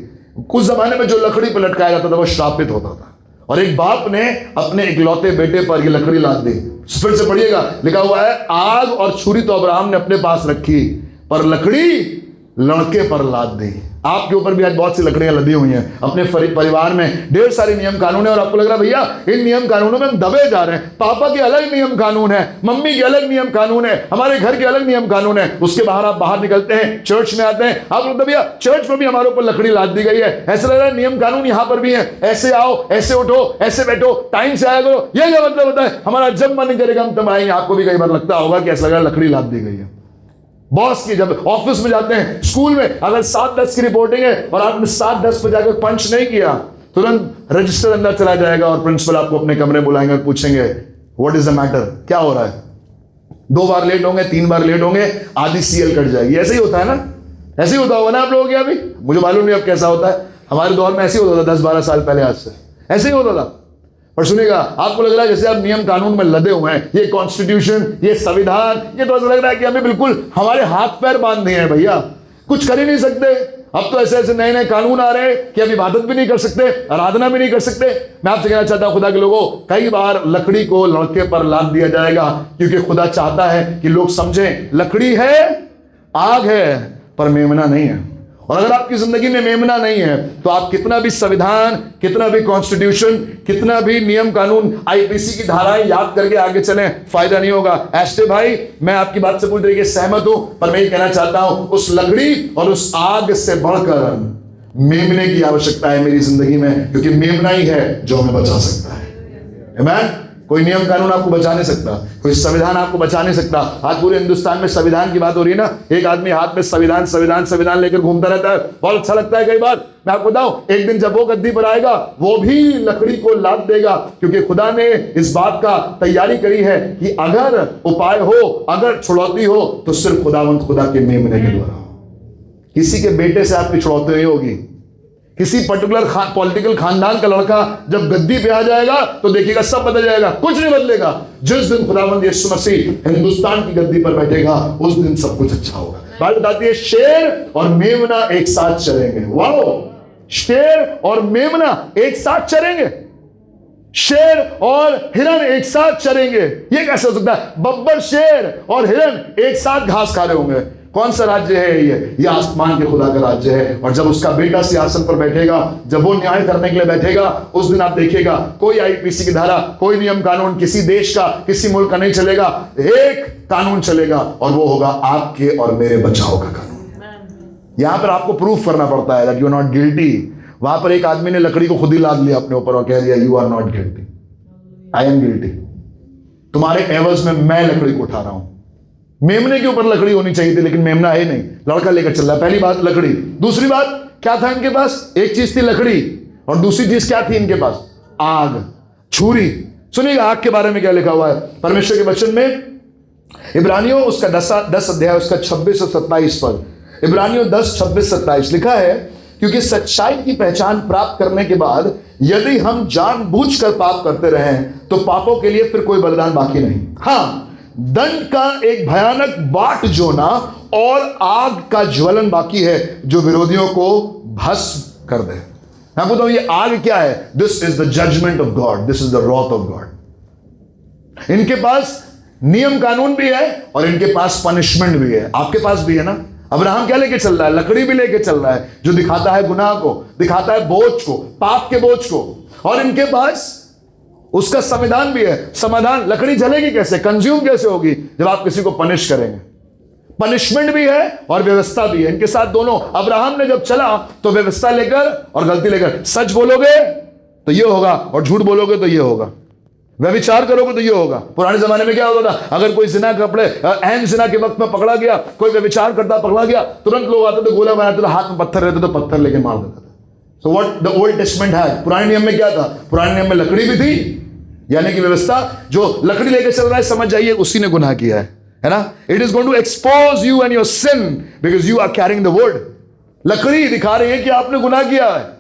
कुछ जमाने में जो लकड़ी पर लटकाया जाता था वो श्रापित होता था, और एक बाप ने अपने इकलौते बेटे पर ये लकड़ी लाद दी। फिर से पढ़िएगा, लिखा हुआ है आग और छुरी तो अब्राहम ने अपने पास रखी, पर लकड़ी लड़के पर लाद दी। आपके ऊपर भी आज बहुत सी लकड़ियां लदी हुई हैं, अपने परिवार में ढेर सारे नियम कानून है, और आपको लग रहा है भैया इन नियम कानूनों में हम दबे जा रहे हैं। पापा के अलग नियम कानून है, मम्मी के अलग नियम कानून है, हमारे घर के अलग नियम कानून है। उसके बाहर आप बाहर निकलते हैं, चर्च में आते हैं, आप लोग भैया चर्च में भी हमारे ऊपर लकड़ी लाद दी गई है। ऐसा लग रहा है नियम कानून यहाँ पर भी है, ऐसे आओ, ऐसे उठो, ऐसे बैठो, टाइम से आया करो। ये क्या मतलब होता है? हमारा जब मन करेगा हम तब आएंगे। आपको भी कई बार लगता होगा कि ऐसा लग रहा है लकड़ी लाद दी गई है। बॉस की जब ऑफिस में जाते हैं, स्कूल में अगर 7:10 की रिपोर्टिंग है और आपने 7:10 पर जाकर पंच नहीं किया, तुरंत रजिस्टर अंदर चला जाएगा और प्रिंसिपल आपको अपने कमरे बुलाएंगे और पूछेंगे व्हाट इज द मैटर, क्या हो रहा है? 2 बार लेट होंगे, 3 बार लेट होंगे, आधी सीएल कट जाएगी। ऐसे ही होता है ना, ऐसे ही होता होगा ना आप लोगों के यहाँ भी। मुझे मालूम नहीं अब कैसा होता है, हमारे दौर में ऐसे ही होता था 10-12 साल पहले, आज से ऐसे ही होता था। पर सुनिएगा, आपको लग रहा है जैसे आप नियम कानून में लदे हुए हैं, ये कॉन्स्टिट्यूशन, ये संविधान, ये तो ऐसा लग रहा है कि हमें बिल्कुल हमारे हाथ पैर बांध दिए हैं भैया, कुछ कर ही नहीं सकते। अब तो ऐसे ऐसे नए नए कानून आ रहे हैं कि अब इबादत भी नहीं कर सकते, आराधना भी नहीं कर सकते। मैं आपसे कहना चाहता हूं खुदा के लोगों, कई बार लकड़ी को लड़के पर लाद दिया जाएगा, क्योंकि खुदा चाहता है कि लोग समझें लकड़ी है, आग है, पर मेमना नहीं है। और अगर आपकी जिंदगी में मेमना नहीं है तो आप कितना भी संविधान, कितना भी कॉन्स्टिट्यूशन, कितना भी नियम कानून, आईपीसी की धाराएं याद करके आगे चलें, फायदा नहीं होगा। एस्टे भाई, मैं आपकी बात से पूरी तरीके से सहमत हूं, पर मैं ये कहना चाहता हूं उस लकड़ी और उस आग से बढ़कर मेमने की आवश्यकता है मेरी जिंदगी में, क्योंकि मेमना ही है जो हमें बचा सकता है। आमीन। कोई नियम कानून आपको बचा नहीं सकता, कोई संविधान आपको बचा नहीं सकता। आज पूरे हिंदुस्तान में संविधान की बात हो रही है ना, एक आदमी हाथ में संविधान संविधान संविधान लेकर घूमता रहता है, बहुत अच्छा लगता है कई बार। मैं आपको बताऊं, एक दिन जब वो गद्दी पर आएगा वो भी लकड़ी को लाद देगा, क्योंकि खुदा ने इस बात का तैयारी करी है कि अगर उपाय हो, अगर छुड़ौती हो, तो सिर्फ खुदावंत खुदा के मेमने के द्वारा हो। किसी के बेटे से आपकी छुड़ौती नहीं होगी। किसी पर्टिकुलर पॉलिटिकल खानदान का लड़का जब गद्दी पे आ जाएगा तो देखिएगा सब बदल जाएगा, कुछ नहीं बदलेगा। जिस दिन खुदावंद यीशु मसीह हिंदुस्तान की गद्दी पर बैठेगा उस दिन सब कुछ अच्छा होगा। बात बताती है शेर और मेमना एक साथ चलेंगे। वाओ, शेर और मेमना एक साथ चलेंगे, शेर और हिरन एक साथ चलेंगे। ये कैसे हो सकता है? बब्बर, शेर और हिरन एक साथ घास खा रहे होंगे। कौन सा राज्य है ये आसमान के खुदा का राज्य है। और जब उसका बेटा सिंहासन पर बैठेगा, जब वो न्याय करने के लिए बैठेगा, उस दिन आप देखिएगा कोई आईपीसी की धारा, कोई नियम कानून किसी देश का, किसी मुल्क का नहीं चलेगा। एक कानून चलेगा और वो होगा आपके और मेरे बचाव का कानून। यहां पर आपको प्रूफ करना पड़ता है that you are not guilty. वहां पर एक आदमी ने लकड़ी को खुद ही लाद लिया अपने ऊपर और कह दिया you are not guilty, I am guilty. तुम्हारे एवज में मैं लकड़ी को उठा रहा हूं। मेमने के ऊपर लकड़ी होनी चाहिए थी, लेकिन मेमना है नहीं, लड़का लेकर चल रहा है। पहली बात लकड़ी। दूसरी बात क्या था इनके पास? एक चीज थी लकड़ी और दूसरी चीज क्या थी इनके पास? आग, छुरी। सुनिएगा आग के बारे में क्या लिखा हुआ है परमेश्वर के वचन में, इब्रानियों उसका 10 अध्याय उसका 26 और 27 पर। इब्रानियों 10, 26, 27 लिखा है, क्योंकि सच्चाई की पहचान प्राप्त करने के बाद यदि हम जानबूझकर पाप करते रहें तो पापों के लिए फिर कोई बलिदान बाकी नहीं। हाँ, दंड का एक भयानक बाट जोना और आग का ज्वलन बाकी है जो विरोधियों को भस्म कर दे। मैं बताऊं ये आग क्या है? This is the judgement of God, this is the wrath of God. इनके पास नियम कानून भी है और इनके पास पनिशमेंट भी है। आपके पास भी है ना। अब्राहम क्या लेके चल रहा है? लकड़ी भी लेके चल रहा है जो दिखाता है गुनाह को, दिखाता है बोझ को, पाप के बोझ को। और इनके पास उसका संविधान भी है। समाधान, लकड़ी जलेगी कैसे, कंज्यूम कैसे होगी? जब आप किसी को पनिश करेंगे। पनिशमेंट भी है और व्यवस्था भी है, इनके साथ दोनों। अब्राहम ने जब चला तो व्यवस्था लेकर और गलती लेकर। सच बोलोगे तो ये होगा और झूठ बोलोगे तो ये होगा, व्यभिचार करोगे तो ये होगा। पुराने जमाने में क्या होता था? अगर कोई जिना कपड़े अहम जिना के वक्त में पकड़ा गया, कोई व्यभिचार करता पकड़ा गया, तुरंत लोग आते थे, गोला बनाते थे, हाथ में पत्थर रहते तो पत्थर लेके मार देते थे। So what the old testament है, पुराने नियम में क्या था? पुराने नियम में लकड़ी भी थी, यानी कि व्यवस्था। जो लकड़ी लेकर चल रहा है समझ जाइए उसी ने गुनाह किया है ना। It is going to expose you and your sin because you are carrying the word. लकड़ी दिखा रही है कि आपने गुनाह किया है।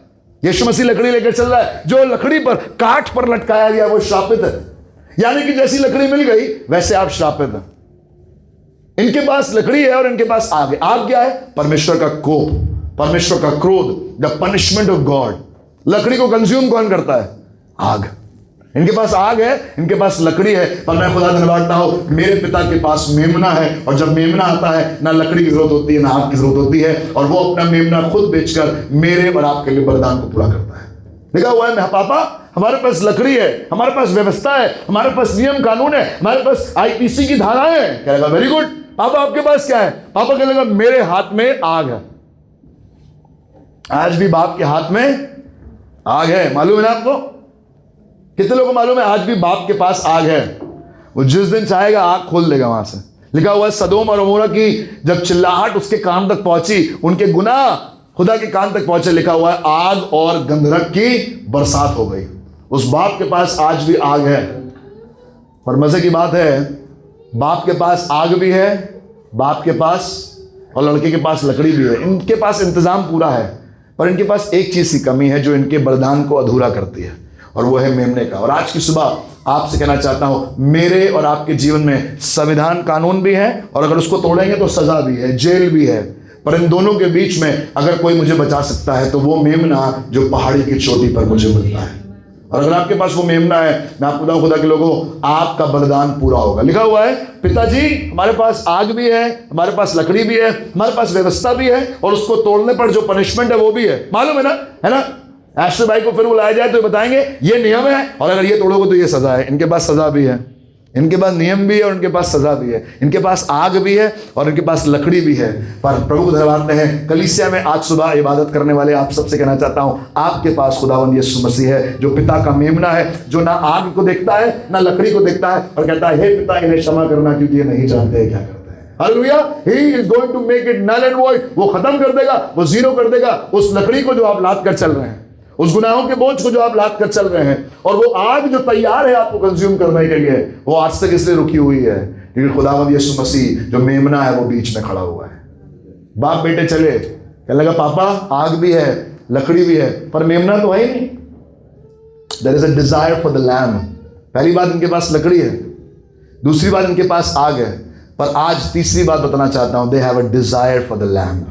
यीशु मसीह लकड़ी लेकर चल रहा है। जो लकड़ी पर, काठ पर लटकाया गया वो श्रापित है, यानी कि जैसी लकड़ी मिल गई वैसे आप श्रापित हैं। इनके पास लकड़ी है और इनके पास आग है। आग क्या है? परमेश्वर का कोप, परमेश्वर का क्रोध, द पनिशमेंट ऑफ गॉड। लकड़ी को कंज्यूम कौन करता है? आग। इनके पास आग है, इनके पास लकड़ी है, पर मैं खुदा धन्यवादता हूं मेरे पिता के पास मेमना है, और जब मेमना आता है ना लकड़ी की जरूरत होती है ना आग की जरूरत होती है, और वो अपना मेमना खुद बेचकर मेरे और आपके लिए वरदान को पूरा करता है। लिखा हुआ है, पापा हमारे पास लकड़ी है, हमारे पास व्यवस्था है, हमारे पास नियम कानून है, हमारे पास आईपीसी की धाराएं हैं। कहेगा वेरी गुड पापा, आपके पास क्या है? पापा कहेगा मेरे हाथ में आग है। आज भी बाप के हाथ में आग है, मालूम है ना आपको? कितने लोगों को मालूम है आज भी बाप के पास आग है? वो जिस दिन चाहेगा आग खोल देगा वहां से। लिखा हुआ है सदोम और अमोरा की जब चिल्लाहट उसके कान तक पहुंची, उनके गुनाह खुदा के कान तक पहुंचे, लिखा हुआ है आग और गंधरक की बरसात हो गई। उस बाप के पास आज भी आग है। और मजे की बात है, बाप के पास आग भी है, बाप के पास और लड़के के पास लकड़ी भी है। इनके पास इंतजाम पूरा है, पर इनके पास एक चीज की कमी है जो इनके वरदान को अधूरा करती है, और वो है मेमने का। और आज की सुबह आपसे कहना चाहता हूं, मेरे और आपके जीवन में संविधान कानून भी है, और अगर उसको तोड़ेंगे तो सजा भी है, जेल भी है, पर इन दोनों के बीच में अगर कोई मुझे बचा सकता है तो वो मेमना जो पहाड़ी की चोटी पर मुझे मिलता है। और अगर आपके पास वो मेमना है, मैं आपको बताऊं खुदा के लोगों, आपका वरदान पूरा होगा। लिखा हुआ है, पिताजी हमारे पास आग भी है, हमारे पास लकड़ी भी है, हमारे पास व्यवस्था भी है, और उसको तोड़ने पर जो पनिशमेंट है वो भी है। मालूम है ना? है ना? एस्टर भाई को फिर बुलाया जाए तो बताएंगे ये नियम है, और अगर ये तोड़ोगे तो ये सजा है। इनके पास सजा भी है, इनके पास नियम भी है, और इनके पास सजा भी है। इनके पास आग भी है और इनके पास लकड़ी भी है। पर प्रभु धन्यवाद है, कलीसिया में आज सुबह इबादत करने वाले आप सबसे कहना चाहता हूं, आपके पास खुदावंद यीशु मसीह है, जो पिता का मेमना है, जो ना आग को देखता है ना लकड़ी को देखता है, और कहता है हे पिता इन्हें क्षमा करना क्योंकि ये नहीं जानते हैं क्या करते हैं। Hallelujah, he is going to make it null and void. वो खत्म कर देगा, वो जीरो कर देगा उस लकड़ी को जो आप लाद कर चल रहे हैं, उस गुनाहों के बोझ को जो आप लाद कर चल रहे हैं, और वो आग जो तैयार है आपको कंज्यूम करने के लिए, वो आज तक इसलिए रुकी हुई है क्योंकि खुदावंद यीशु मसीह जो मेमना है वो बीच में खड़ा हुआ है। बाप बेटे चले, कहने लगा पापा आग भी है, लकड़ी भी है, पर मेमना तो है ही नहीं। There is a desire for the lamb. पहली बात इनके पास लकड़ी है, दूसरी बात इनके पास आग है, पर आज तीसरी बात बताना चाहता हूं, they have a desire for the lamb.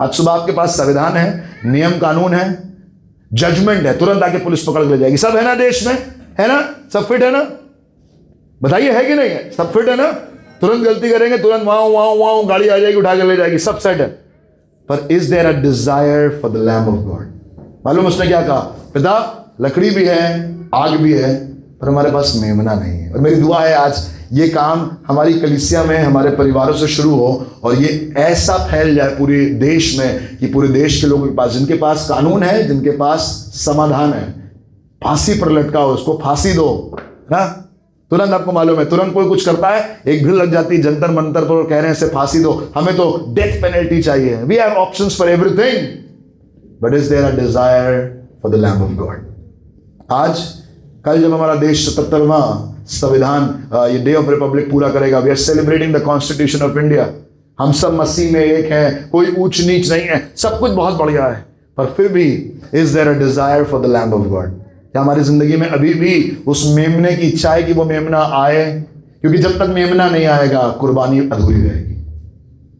आज सुबह आपके पास संविधान है, नियम कानून है, जजमेंट है, तुरंत आके पुलिस पकड़ के ले जाएगी। सब है ना देश में? है ना? सब फिट है ना? बताइए है कि नहीं है? सब फिट है ना? तुरंत गलती करेंगे तुरंत वहां गाड़ी आ जाएगी, उठा के ले जाएगी, सब सेट है। पर is there a desire for the lamb of God? मालूम उसने क्या कहा? पिता लकड़ी भी है, आग भी है, पर हमारे पास मेमना नहीं है। और मेरी दुआ है आज ये काम हमारी कलीसिया में, हमारे परिवारों से शुरू हो, और ये ऐसा फैल जाए पूरे देश में कि पूरे देश के लोगों के पास, जिनके पास कानून है, जिनके पास समाधान है, फांसी पर लटकाओ, उसको फांसी दो ना। तुरंत आपको मालूम है, तुरंत कोई कुछ करता है, एक भीड़ लग जाती है जंतर मंतर पर, कह रहे हैं इसे फांसी दो, हमें तो डेथ पेनल्टी चाहिए। We have options for everything, but is there a desire for the lamb of God? आज कल जब हमारा देश 77वां संविधान ये डे ऑफ रिपब्लिक पूरा करेगा, we are celebrating the Constitution of India. हम सब मसीह में एक हैं, कोई ऊंच नीच नहीं है, सब कुछ बहुत बढ़िया है, पर फिर भी is there a desire for the lamb of God? क्या हमारी जिंदगी में अभी भी उस मेमने की इच्छा है कि वो मेमना आए? क्योंकि जब तक मेमना नहीं आएगा कुर्बानी अधूरी रहेगी।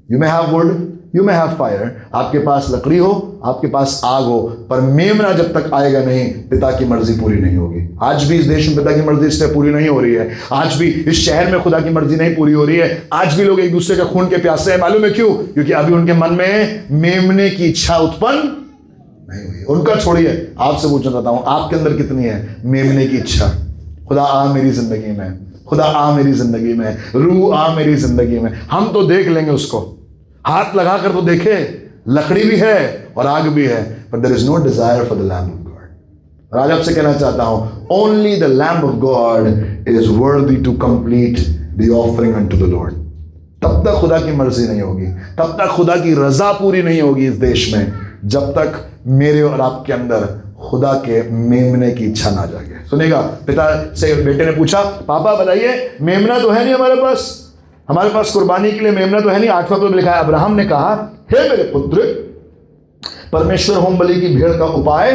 You may have would, you may have fire, आपके पास लकड़ी हो, आपके पास आग हो, पर मेमना जब तक आएगा नहीं, पिता की मर्जी पूरी नहीं होगी। आज भी इस देश में पिता की मर्जी इसलिए पूरी नहीं हो रही है, आज भी इस शहर में खुदा की मर्जी नहीं पूरी हो रही है, आज भी लोग एक दूसरे के खून के प्यासे हैं। मालूम है क्यों? क्योंकि अभी उनके मन में मेमने की इच्छा उत्पन्न नहीं हुई। उनका छोड़िए, आपसे पूछना चाहता हूं आपके अंदर कितनी है मेमने की इच्छा? खुदा आ मेरी जिंदगी में, खुदा आ मेरी जिंदगी में, रूह आ मेरी जिंदगी में। हम तो देख लेंगे उसको, हाथ लगा कर तो देखे, लकड़ी भी है और आग भी है, but there is no desire for the Lamb of God. और आज आपसे कहना चाहता हूं, only the Lamb of God is worthy to complete the offering unto the Lord. तब तक खुदा की मर्जी नहीं होगी, तब तक खुदा की रजा पूरी नहीं होगी इस देश में, जब तक मेरे और आपके अंदर खुदा के मेमने की इच्छा ना जागे। सुनेगा, पिता से बेटे ने पूछा, पापा बताइए मेमना तो है नहीं हमारे पास कुर्बानी के लिए मेमना तो है नहीं। 8वां पद लिखा है, अब्राहम ने कहा, हे मेरे पुत्र, परमेश्वर होम बलि की भेड़ का उपाय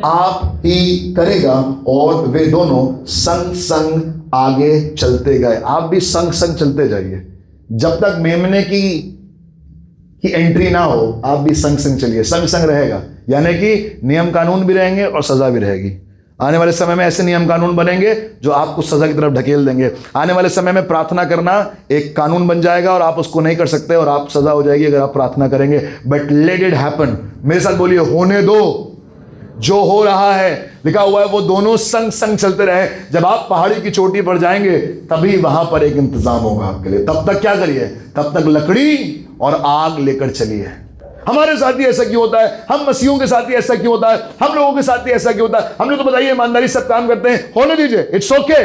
आप ही करेगा। और वे दोनों संग संग आगे चलते गए। आप भी संग संग चलते जाइए, जब तक मेमने की की एंट्री ना हो, आप भी संग संग चलिए, संग संग रहेगा, यानी कि नियम कानून भी रहेंगे और सजा भी रहेगी। आने वाले समय में ऐसे नियम कानून बनेंगे जो आपको सजा की तरफ ढकेल देंगे। आने वाले समय में प्रार्थना करना एक कानून बन जाएगा और आप उसको नहीं कर सकते और आप सजा हो जाएगी अगर आप प्रार्थना करेंगे। बट लेट इट हैपन, मेरे साथ बोलिए, होने दो। जो हो रहा है लिखा हुआ है वो दोनों संग संग चलते रहे। जब आप पहाड़ी की चोटी पर जाएंगे तभी वहां पर एक इंतजाम होगा आपके लिए। तब तक क्या करिए, तब तक लकड़ी और आग लेकर चलिए। हमारे साथ ही ऐसा क्यों होता है? हम मसीहों के साथ ही ऐसा क्यों होता है? हम लोगों के साथ ही ऐसा क्यों होता है? हम लोग तो बताइए ईमानदारी सब काम करते हैं, होने दीजिए, इट्स ओके,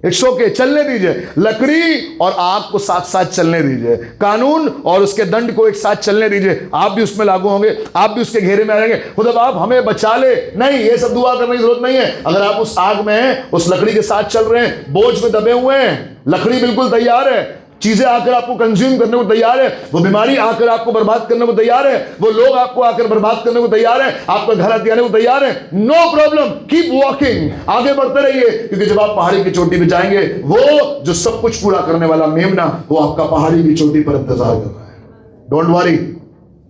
इट्स ओके, चलने दीजिए। लकड़ी और आग को साथ साथ चलने दीजिए, कानून और उसके दंड को एक साथ चलने दीजिए। आप भी उसमें लागू होंगे, आप भी उसके घेरे में आएंगे। खुदा बाप हमें बचा ले, नहीं, ये सब दुआ करने की जरूरत नहीं है। अगर आप उस आग में हैं, उस लकड़ी के साथ चल रहे हैं, बोझ में दबे हुए हैं, लकड़ी बिल्कुल तैयार है, चीजें आकर आपको कंज्यूम करने को तैयार है, वो बीमारी आकर आपको बर्बाद करने को तैयार है, वो लोग आपको आकर बर्बाद करने को तैयार है, आपका घर हथियाने को तैयार है, नो प्रॉब्लम, कीप वॉकिंग, आगे बढ़ते रहिए। क्योंकि जब आप पहाड़ी की चोटी पे जाएंगे, वो जो सब कुछ पूरा करने वाला मेमना, वो आपका पहाड़ी की चोटी पर इंतजार कर रहा है। डोंट वरी,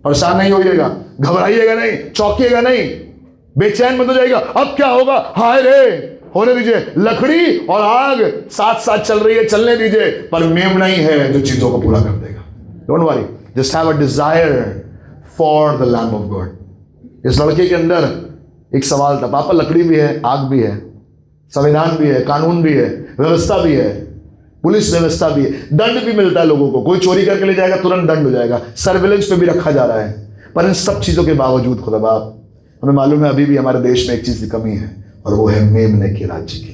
परेशान नहीं होइएगा, घबराइएगा नहीं, चौंकिएगा नहीं, बेचैन मत हो जाएगा, अब क्या होगा, हाय रे, होने दीजिए। लकड़ी और आग साथ साथ चल रही है, चलने दीजिए, पर मेमना ही है जो चीजों को पूरा कर देगा। Don't worry, just have a desire for the lamb of God. इस लड़के के अंदर एक सवाल था, पापा लकड़ी भी है, आग भी है, संविधान भी है, कानून भी है, व्यवस्था भी है, पुलिस व्यवस्था भी है, दंड भी मिलता है लोगों को, कोई चोरी करके ले जाएगा तुरंत दंड हो जाएगा, सर्विलेंस पे भी रखा जा रहा है। पर इन सब चीजों के बावजूद खुदा बाप, हमें मालूम है अभी भी हमारे देश में एक चीज की कमी है, और वो है मेमने के राज्य की।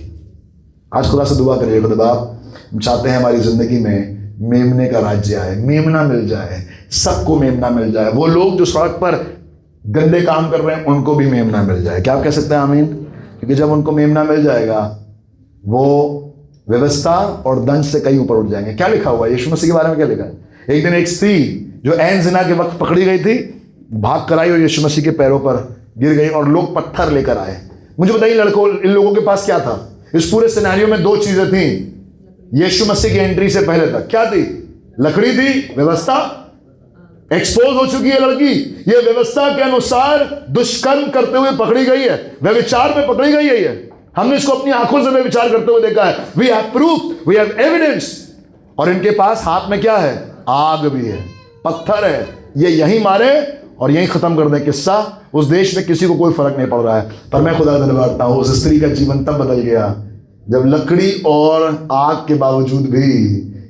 आज खुदा से दुआ करिए, खुदा बाप हम चाहते हैं हमारी जिंदगी में मेमने का राज्य आए, मेमना मिल जाए, सबको मेमना मिल जाए। वो लोग जो सड़क पर गंदे काम कर रहे हैं उनको भी मेमना मिल जाए। क्या आप कह सकते हैं आमीन? क्योंकि जब उनको मेमना मिल जाएगा वो व्यवस्था और दंड से कहीं ऊपर उठ जाएंगे। क्या लिखा हुआ है यीशु मसीह के बारे में? क्या लिखा है? एक दिन एक स्त्री जो ऐन ज़िना के वक्त पकड़ी गई थी, भाग कर आई और यीशु मसीह के पैरों पर गिर गई और लोग पत्थर लेकर आए। मुझे बताइए लड़कों, इन लोगों के पास क्या था? इस पूरे सिनेरियो में दो चीजें थी यीशु मसीह की एंट्री से पहले तक। क्या थी? लकड़ी थी, व्यवस्था। एक्सपोज हो चुकी है लड़की, ये व्यवस्था के अनुसार दुष्कर्म करते हुए पकड़ी गई है, व्यभिचार में पकड़ी गई है ये। हमने इसको अपनी आंखों से व्यभिचार करते हुए देखा है। We have proof, we have evidence. और इनके पास हाथ में क्या है? आग भी है, पत्थर है, ये यहीं मारे और यहीं खत्म कर दे किस्सा। उस देश में किसी को कोई फर्क नहीं पड़ रहा है। पर मैं खुदा धन्यवाद हूं, उस स्त्री का जीवन तब बदल गया जब लकड़ी और आग के बावजूद भी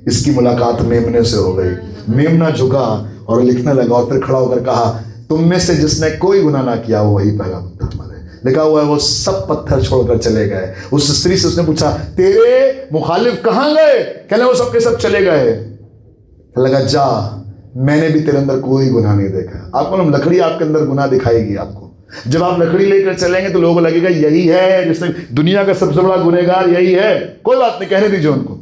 इसकी मुलाकात मेमने से हो गई। मेमना झुका और लिखने लगा और फिर खड़ा होकर कहा, तुम में से जिसने कोई गुनाह ना किया वो वही पहला पत्थर मारे। लिखा हुआ है वो सब पत्थर छोड़कर चले गए। उस स्त्री से उसने पूछा, तेरे मुखालिफ कहां गए? कहने वो सबके सब चले गए। लगा, जा, मैंने भी तेरे अंदर कोई गुनाह नहीं देखा। आपको ना लकड़ी आपके अंदर गुनाह दिखाएगी आपको। जब आप लकड़ी लेकर चलेंगे तो लोगों को लगेगा यही है जिसने दुनिया का सबसे बड़ा गुनहगार यही है। कोई बात नहीं, कहने दीजिए उनको,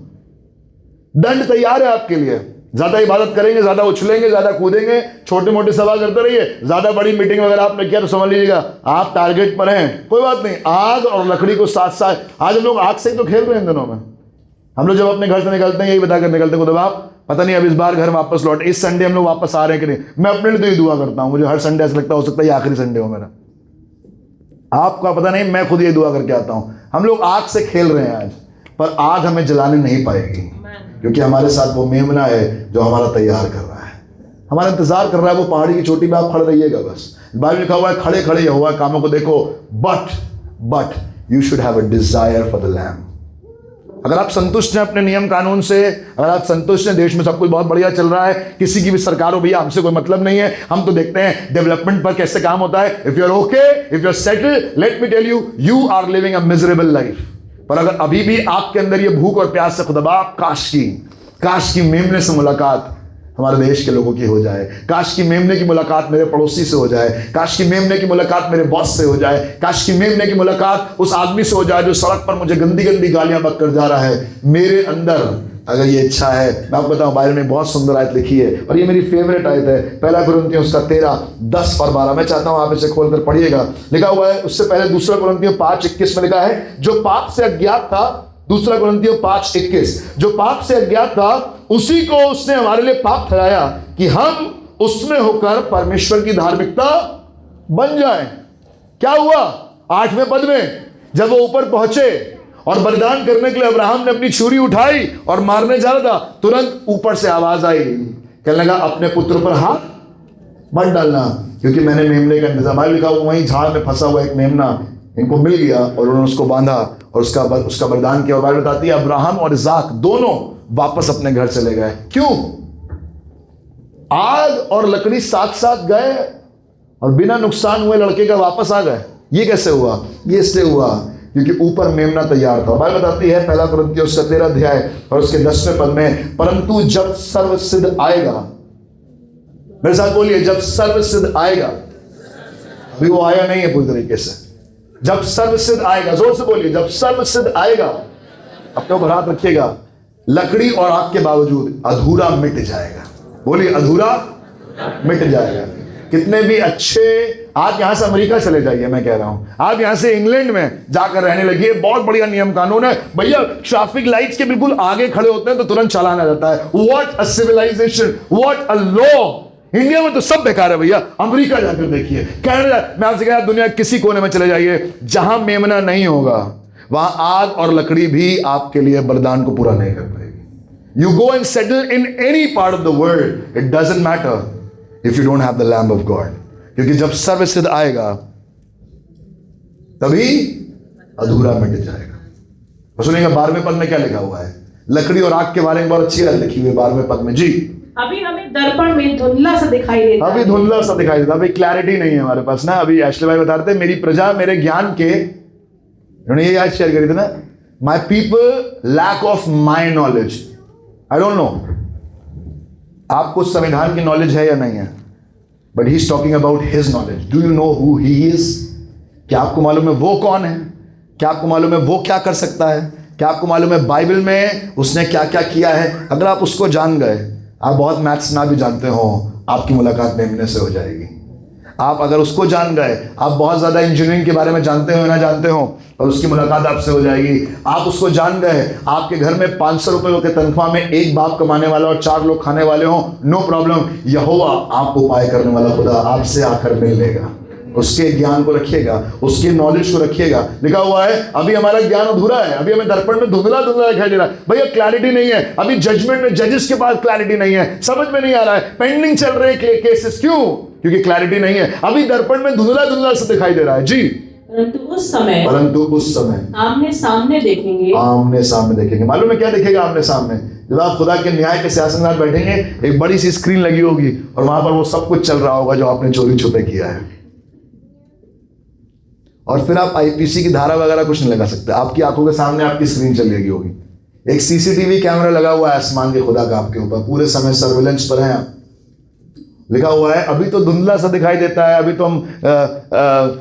दंड तैयार है आपके लिए। ज्यादा इबादत करेंगे, ज्यादा उछलेंगे, ज्यादा कूदेंगे, छोटे मोटे सवाल करते रहिए, ज्यादा बड़ी मीटिंग वगैरह आपने किया तो समझ लीजिएगा आप टारगेट पर हैं। कोई बात नहीं, आग और लकड़ी को साथ साथ। आज हम लोग आग से ही तो खेल रहे हैं इन दिनों में। हम लोग जब अपने घर से निकलते हैं यही बताकर निकलते हैं, खुदा बाप पता नहीं अब इस बार घर वापस लौट, इस संडे हम लोग वापस आ रहे हैं कि नहीं। मैं अपने लिए तो ये दुआ करता हूं, मुझे हर संडे ऐसा लगता हो सकता है ये आखिरी संडे हो मेरा। आपका पता नहीं, मैं खुद ये दुआ करके आता हूं। हम लोग आग से खेल रहे हैं आज, पर आग हमें जलाने नहीं पाएगी, क्योंकि हमारे साथ वो मेमना है जो हमारा तैयार कर रहा है, हमारा इंतजार कर रहा है। वो पहाड़ी की चोटी पे आप खड़े रहिएगा बस। बाइबल लिखा हुआ है खड़े खड़े यहोवा के कामों को देखो, but you should have a desire for the lamb. अगर आप संतुष्ट हैं अपने नियम कानून से, अगर आप संतुष्ट हैं, देश में सब कुछ बहुत बढ़िया चल रहा है, किसी की भी सरकार हो भैया, हमसे कोई मतलब नहीं है, हम तो देखते हैं डेवलपमेंट पर कैसे काम होता है। If you are okay, if you are settled, let me tell you, you are living a miserable life. पर अगर अभी भी आपके अंदर ये भूख और प्यास से खुदा काश की मेमने से मुलाकात हमारे देश के लोगों की हो जाए, काश की मेमने की मुलाकात मेरे पड़ोसी से हो जाए, काश की मेमने की मुलाकात मेरे बॉस से हो जाए, काश की मेमने की मुलाकात उस आदमी से हो जाए जो सड़क पर मुझे गंदी गंदी गालियां बककर जा रहा है। मेरे अंदर अगर ये इच्छा है, मैं आपको बताऊं बाइबल में बहुत सुंदर आयत लिखी है और ये मेरी फेवरेट आयत है, पहला कुरिन्थियों उसका 13, 10 और 12। मैं चाहता हूं आप इसे खोलकर पढ़िएगा। लिखा हुआ है, उससे पहले दूसरा कुरिन्थियों 5:21 में लिखा है, जो पाप से अज्ञात था, दूसरा कुरिन्थियों 5:21, जो पाप से अज्ञात था उसी को उसने हमारे लिए पाप ठहराया कि हम उसमें होकर परमेश्वर की धार्मिकता बन जाए। क्या हुआ 8वें पद में, जब वो ऊपर पहुंचे और बलिदान करने के लिए अब्राहम ने अपनी छुरी उठाई और मारने जा रहा था, तुरंत ऊपर से आवाज आई, कहने लगा अपने पुत्र पर हाथ मत डालना, क्योंकि मैंने मेमने का इंतजाम। भाई लिखा हुआ वहीं झाड़ में फंसा हुआ एक मेमना इनको मिल गया और उन्होंने उसको बांधा और उसका बलिदान किया। और बाइबल बताती है अब्राहम और इसाक दोनों वापस अपने घर चले गए। क्यों? आग और लकड़ी साथ साथ गए और बिना नुकसान हुए लड़के का वापस आ गए। ये कैसे हुआ? ये इसलिए हुआ क्योंकि ऊपर मेमना तैयार था। बाइबल बताती है 1 कुरिन्थियों 13 अध्याय और उसके 10वें पद में, परंतु जब सर्वसिद्ध आएगा, मेरे साथ बोलिए, जब सर्वसिद्ध आएगा। अभी वो आया नहीं है पूरी तरीके से। जब सर्वसिद्ध आएगा, जोर से बोलिए, जब सर्वसिद्ध आएगा, अपने ऊपर हाथ रखिएगा, लकड़ी और आग के बावजूद अधूरा मिट जाएगा। बोलिए अधूरा मिट जाएगा। कितने भी अच्छे, आप यहां से अमेरिका चले जाइए, मैं कह रहा हूं, आप यहां से इंग्लैंड में जाकर रहने लगिए, बहुत बढ़िया नियम कानून है भैया। ट्रैफिक लाइट्स के बिल्कुल आगे खड़े होते हैं तो तुरंत चालान आ जाता है। What a civilisation, what a law. India में तो सब बेकार है भैया, अमेरिका जाकर देखिए, कनाडा। मैं आपसे कह रहा, दुनिया किसी कोने में चले जाइए, जहां मेमना नहीं होगा वहां आग और लकड़ी भी आपके लिए बलिदान को पूरा नहीं कर पाएगी। You go and settle in any part of the world, it doesn't matter if you don't have the lamb of God. क्योंकि जब सर्वसिद्ध आएगा तभी अधूरा मिट जाएगा। और सुनिएगा 12वें पद में क्या लिखा हुआ है, लकड़ी और आग के बारे में बहुत अच्छी बात लिखी हुई है 12वें पद में। जी, अभी हमें दर्पण में धुंधला सा दिखाई देता है। अभी धुंधला सा दिखाई देता, अभी क्लैरिटी नहीं है हमारे पास ना। अभी एशले भाई बता रहे थे, मेरी प्रजा मेरे ज्ञान के, उन्होंने ये याद शेयर करी थी ना, my people lack of my knowledge. I don't know आपको संविधान की नॉलेज है या नहीं है, but he is talking about his knowledge. Do you know who he is? क्या आपको मालूम है वो कौन है? क्या आपको मालूम है वो क्या कर सकता है? क्या आपको मालूम है बाइबल में उसने क्या क्या किया है? अगर आप उसको जान गए, आप बहुत मैथ्स ना भी जानते हो, आपकी मुलाकात मेमने से हो जाएगी। आप अगर उसको जान गए, आप बहुत ज़्यादा इंजीनियरिंग के बारे में जानते हो ना जानते हो, और उसकी मुलाकात आपसे हो जाएगी। आप उसको जान गए, आपके घर में 500 रुपये के तनख्वाह में एक बाप कमाने वाला और 4 लोग खाने वाले हो, नो प्रॉब्लम, यहोवा आप उपाय करने वाला खुदा आपसे आकर मिल लेगा। उसके ज्ञान को रखिएगा, उसकी नॉलेज को रखिएगा। लिखा हुआ है अभी हमारा ज्ञान अधूरा है, अभी हमें दर्पण में धुंधला धुंधला दिखाई दे रहा है भैया, क्लैरिटी नहीं है। अभी जजमेंट में जजेस के पास क्लैरिटी नहीं है, समझ में नहीं आ रहा है, पेंडिंग चल रहे केसेस। क्यों? क्योंकि क्लैरिटी नहीं है, अभी दर्पण में धुंधला धुंधला से दिखाई दे रहा है। जी, परंतु उस समय आमने सामने देखेंगे। आमने सामने देखेंगे। मालूम है क्या दिखेगा आमने सामने? जब आप खुदा के न्याय के सिंहासन पर बैठेंगे, एक बड़ी सी स्क्रीन लगी होगी और वहां पर वो सब कुछ चल रहा होगा जो आपने चोरी छुपे किया है। और फिर आप आईपीसी की धारा वगैरह कुछ नहीं लगा सकते, आपकी आंखों के सामने आपकी स्क्रीन चल रही होगी। एक सीसीटीवी कैमरा लगा हुआ है आसमान के खुदा का आपके ऊपर, पूरे समय सर्विलेंस पर है। लिखा हुआ है अभी तो धुंधला सा दिखाई देता है, अभी तो हम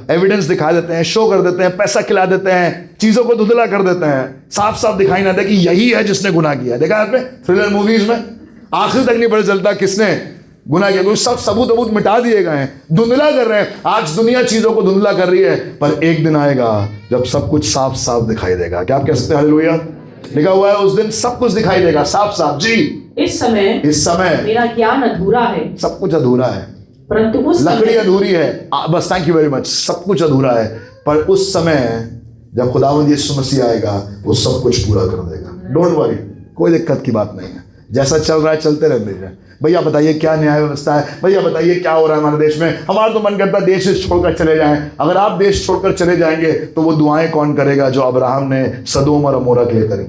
एविडेंस दिखा देते हैं, शो कर देते हैं, पैसा खिला देते हैं, चीजों को धुंधला कर देते हैं, साफ साफ दिखाई ना दे कि यही है जिसने गुनाह किया। देखा आपने थ्रिलर मूवीज में आखिर तक नहीं पता चलता किसने गुनाह किया, क्योंकि सब सबूत मिटा दिए गए हैं, धुंधला कर रहे हैं। आज दुनिया चीजों को धुंधला कर रही है, पर एक दिन आएगा जब सब कुछ साफ साफ दिखाई देगा। क्या आप कह सकते हैं हालेलुया? लिखा हुआ है उस दिन सब कुछ दिखाई देगा साफ साफ। जी, इस समय मेरा ज्ञान अधूरा है, सब कुछ अधूरा है, परंतु उस लकड़ी अधूरी है, बस थैंक यू वेरी मच, सब कुछ अधूरा है, पर उस समय जब खुदावंद यीशु मसीह आएगा वो सब कुछ पूरा कर देगा। डोंट वरी, कोई दिक्कत की बात नहीं है, जैसा चल रहा है चलते रहने दीजिए। भैया बताइए क्या न्याय व्यवस्था है, भैया बताइए क्या हो रहा है हमारे देश में। हमारा तो मन करता है देश छोड़कर चले जाएं। अगर आप देश छोड़कर चले जाएंगे तो वो दुआएं कौन करेगा जो अब्राहम ने सदोम और अमोरा के लिए करी?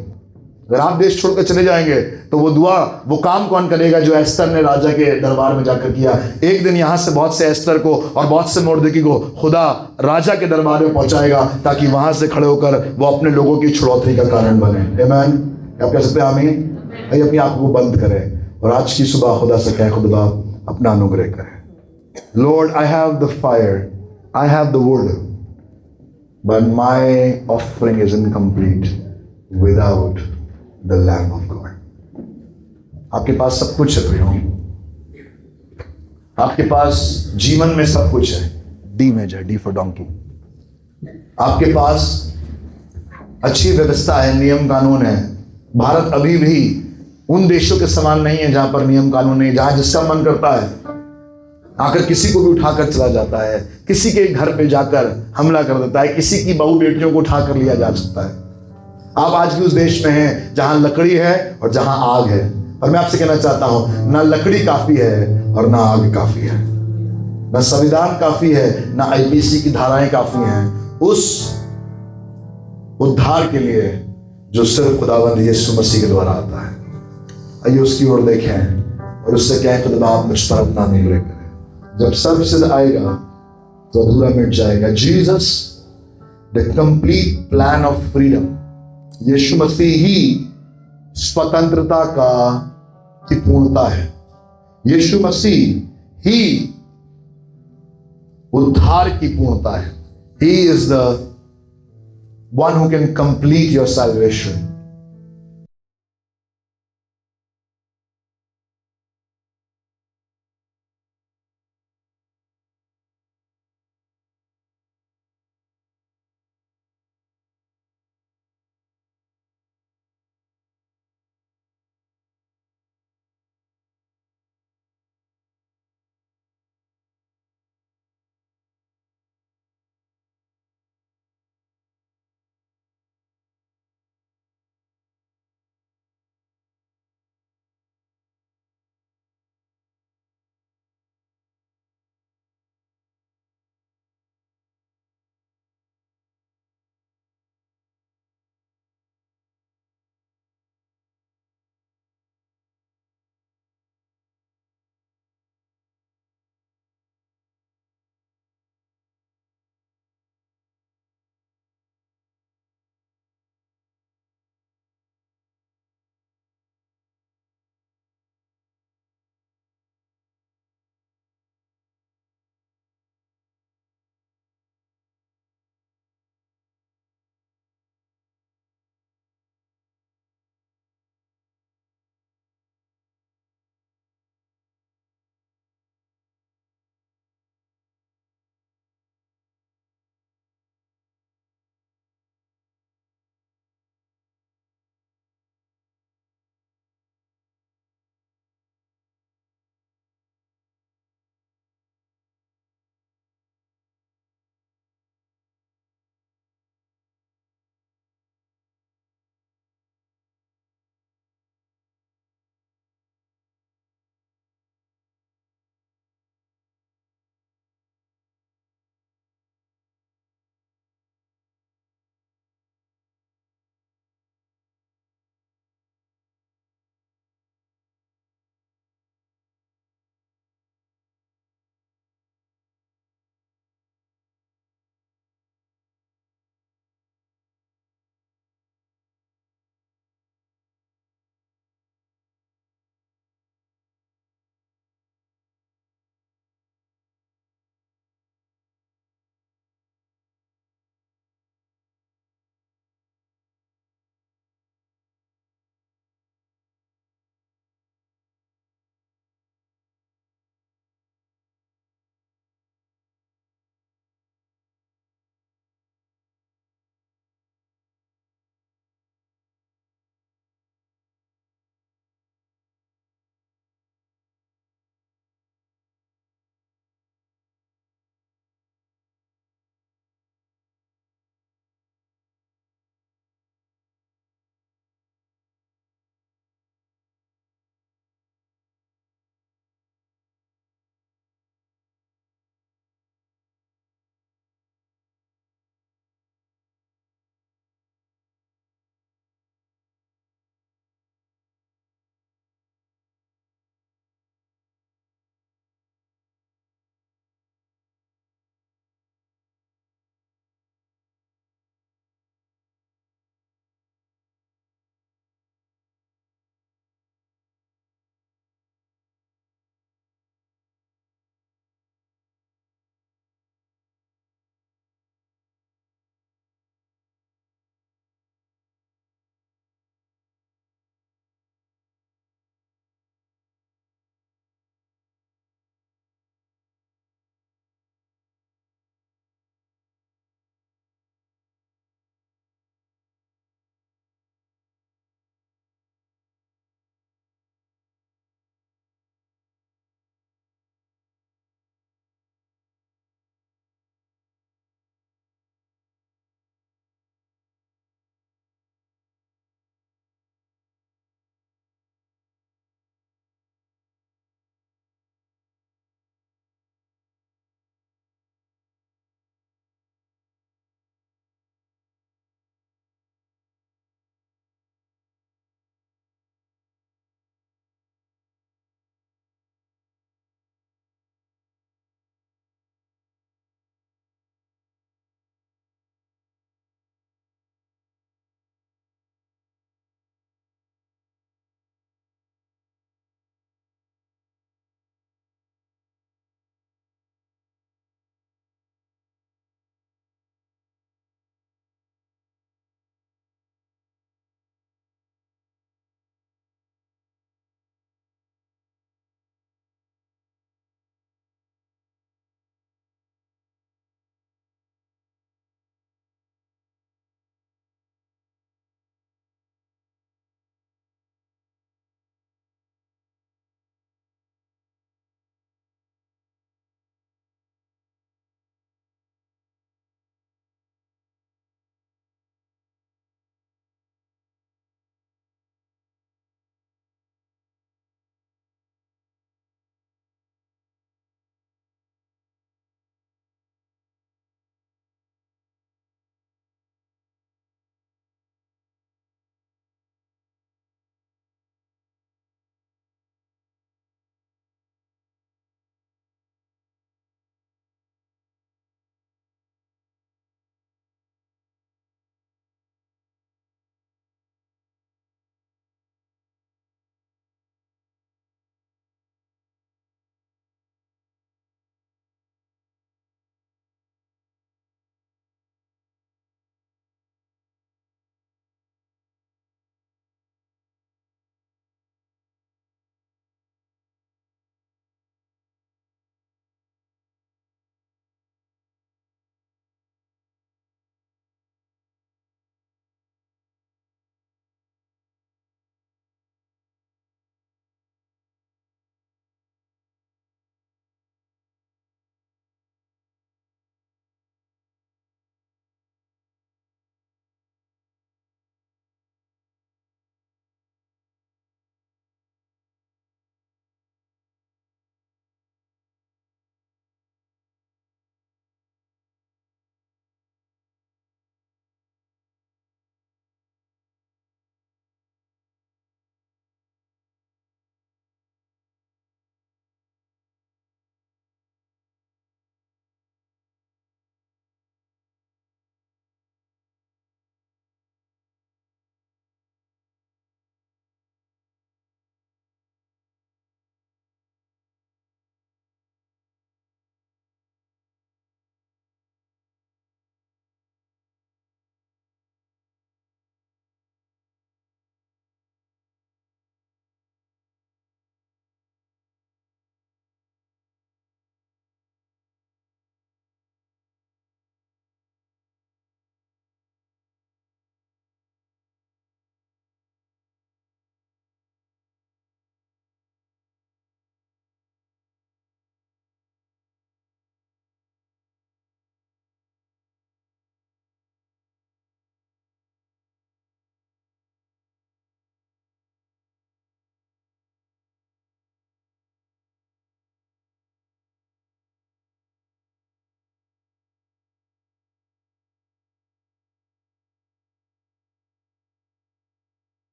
अगर आप देश छोड़कर चले जाएंगे तो वो काम कौन करेगा जो एस्तर ने राजा के दरबार में जाकर किया? एक दिन यहाँ से बहुत से एस्तर को और बहुत से मोर्दकी को खुदा राजा के दरबार में पहुंचाएगा, ताकि वहां से खड़े होकर वो अपने लोगों की छुड़ौती का कारण बने। आमीन? आप कह सकते हैं आमीन? अपनी आंखों को बंद करें और आज की सुबह खुदा से कहें, खुदा अपना अनुग्रह करें। Lord, I have the fire, I have the wood, but my offering is incomplete without the lamb of God. आपके पास सब कुछ है प्रियो, आपके पास जीवन में सब कुछ है। D major, D for donkey. आपके पास अच्छी व्यवस्था है, नियम कानून है। भारत अभी भी उन देशों के समान नहीं है जहां पर नियम कानून नहीं, जहां जिसका मन करता है आकर किसी को भी उठाकर चला जाता है, किसी के घर पे जाकर हमला कर देता है, किसी की बहू बेटियों को उठाकर लिया जा सकता है। आप आज भी उस देश में हैं जहां लकड़ी है और जहां आग है, और मैं आपसे कहना चाहता हूं ना लकड़ी काफी है और ना आग काफी है, ना संविधान काफी है, ना आईपीसी की धाराएं काफी हैं उस उद्धार के लिए जो सिर्फ खुदावंद यीशु मसीह के द्वारा आता है। आइए उसकी ओर देखें और उससे कहें, खुदा आप मुझ पर अपना अनुग्रह करें। जब सर्वसिद्ध आएगा तो अधूरा मिट जाएगा। Jesus the complete plan of freedom, यीशु मसीह ही स्वतंत्रता की पूर्णता है। यीशु मसीह ही उद्धार की पूर्णता है। He is the one who can complete your salvation.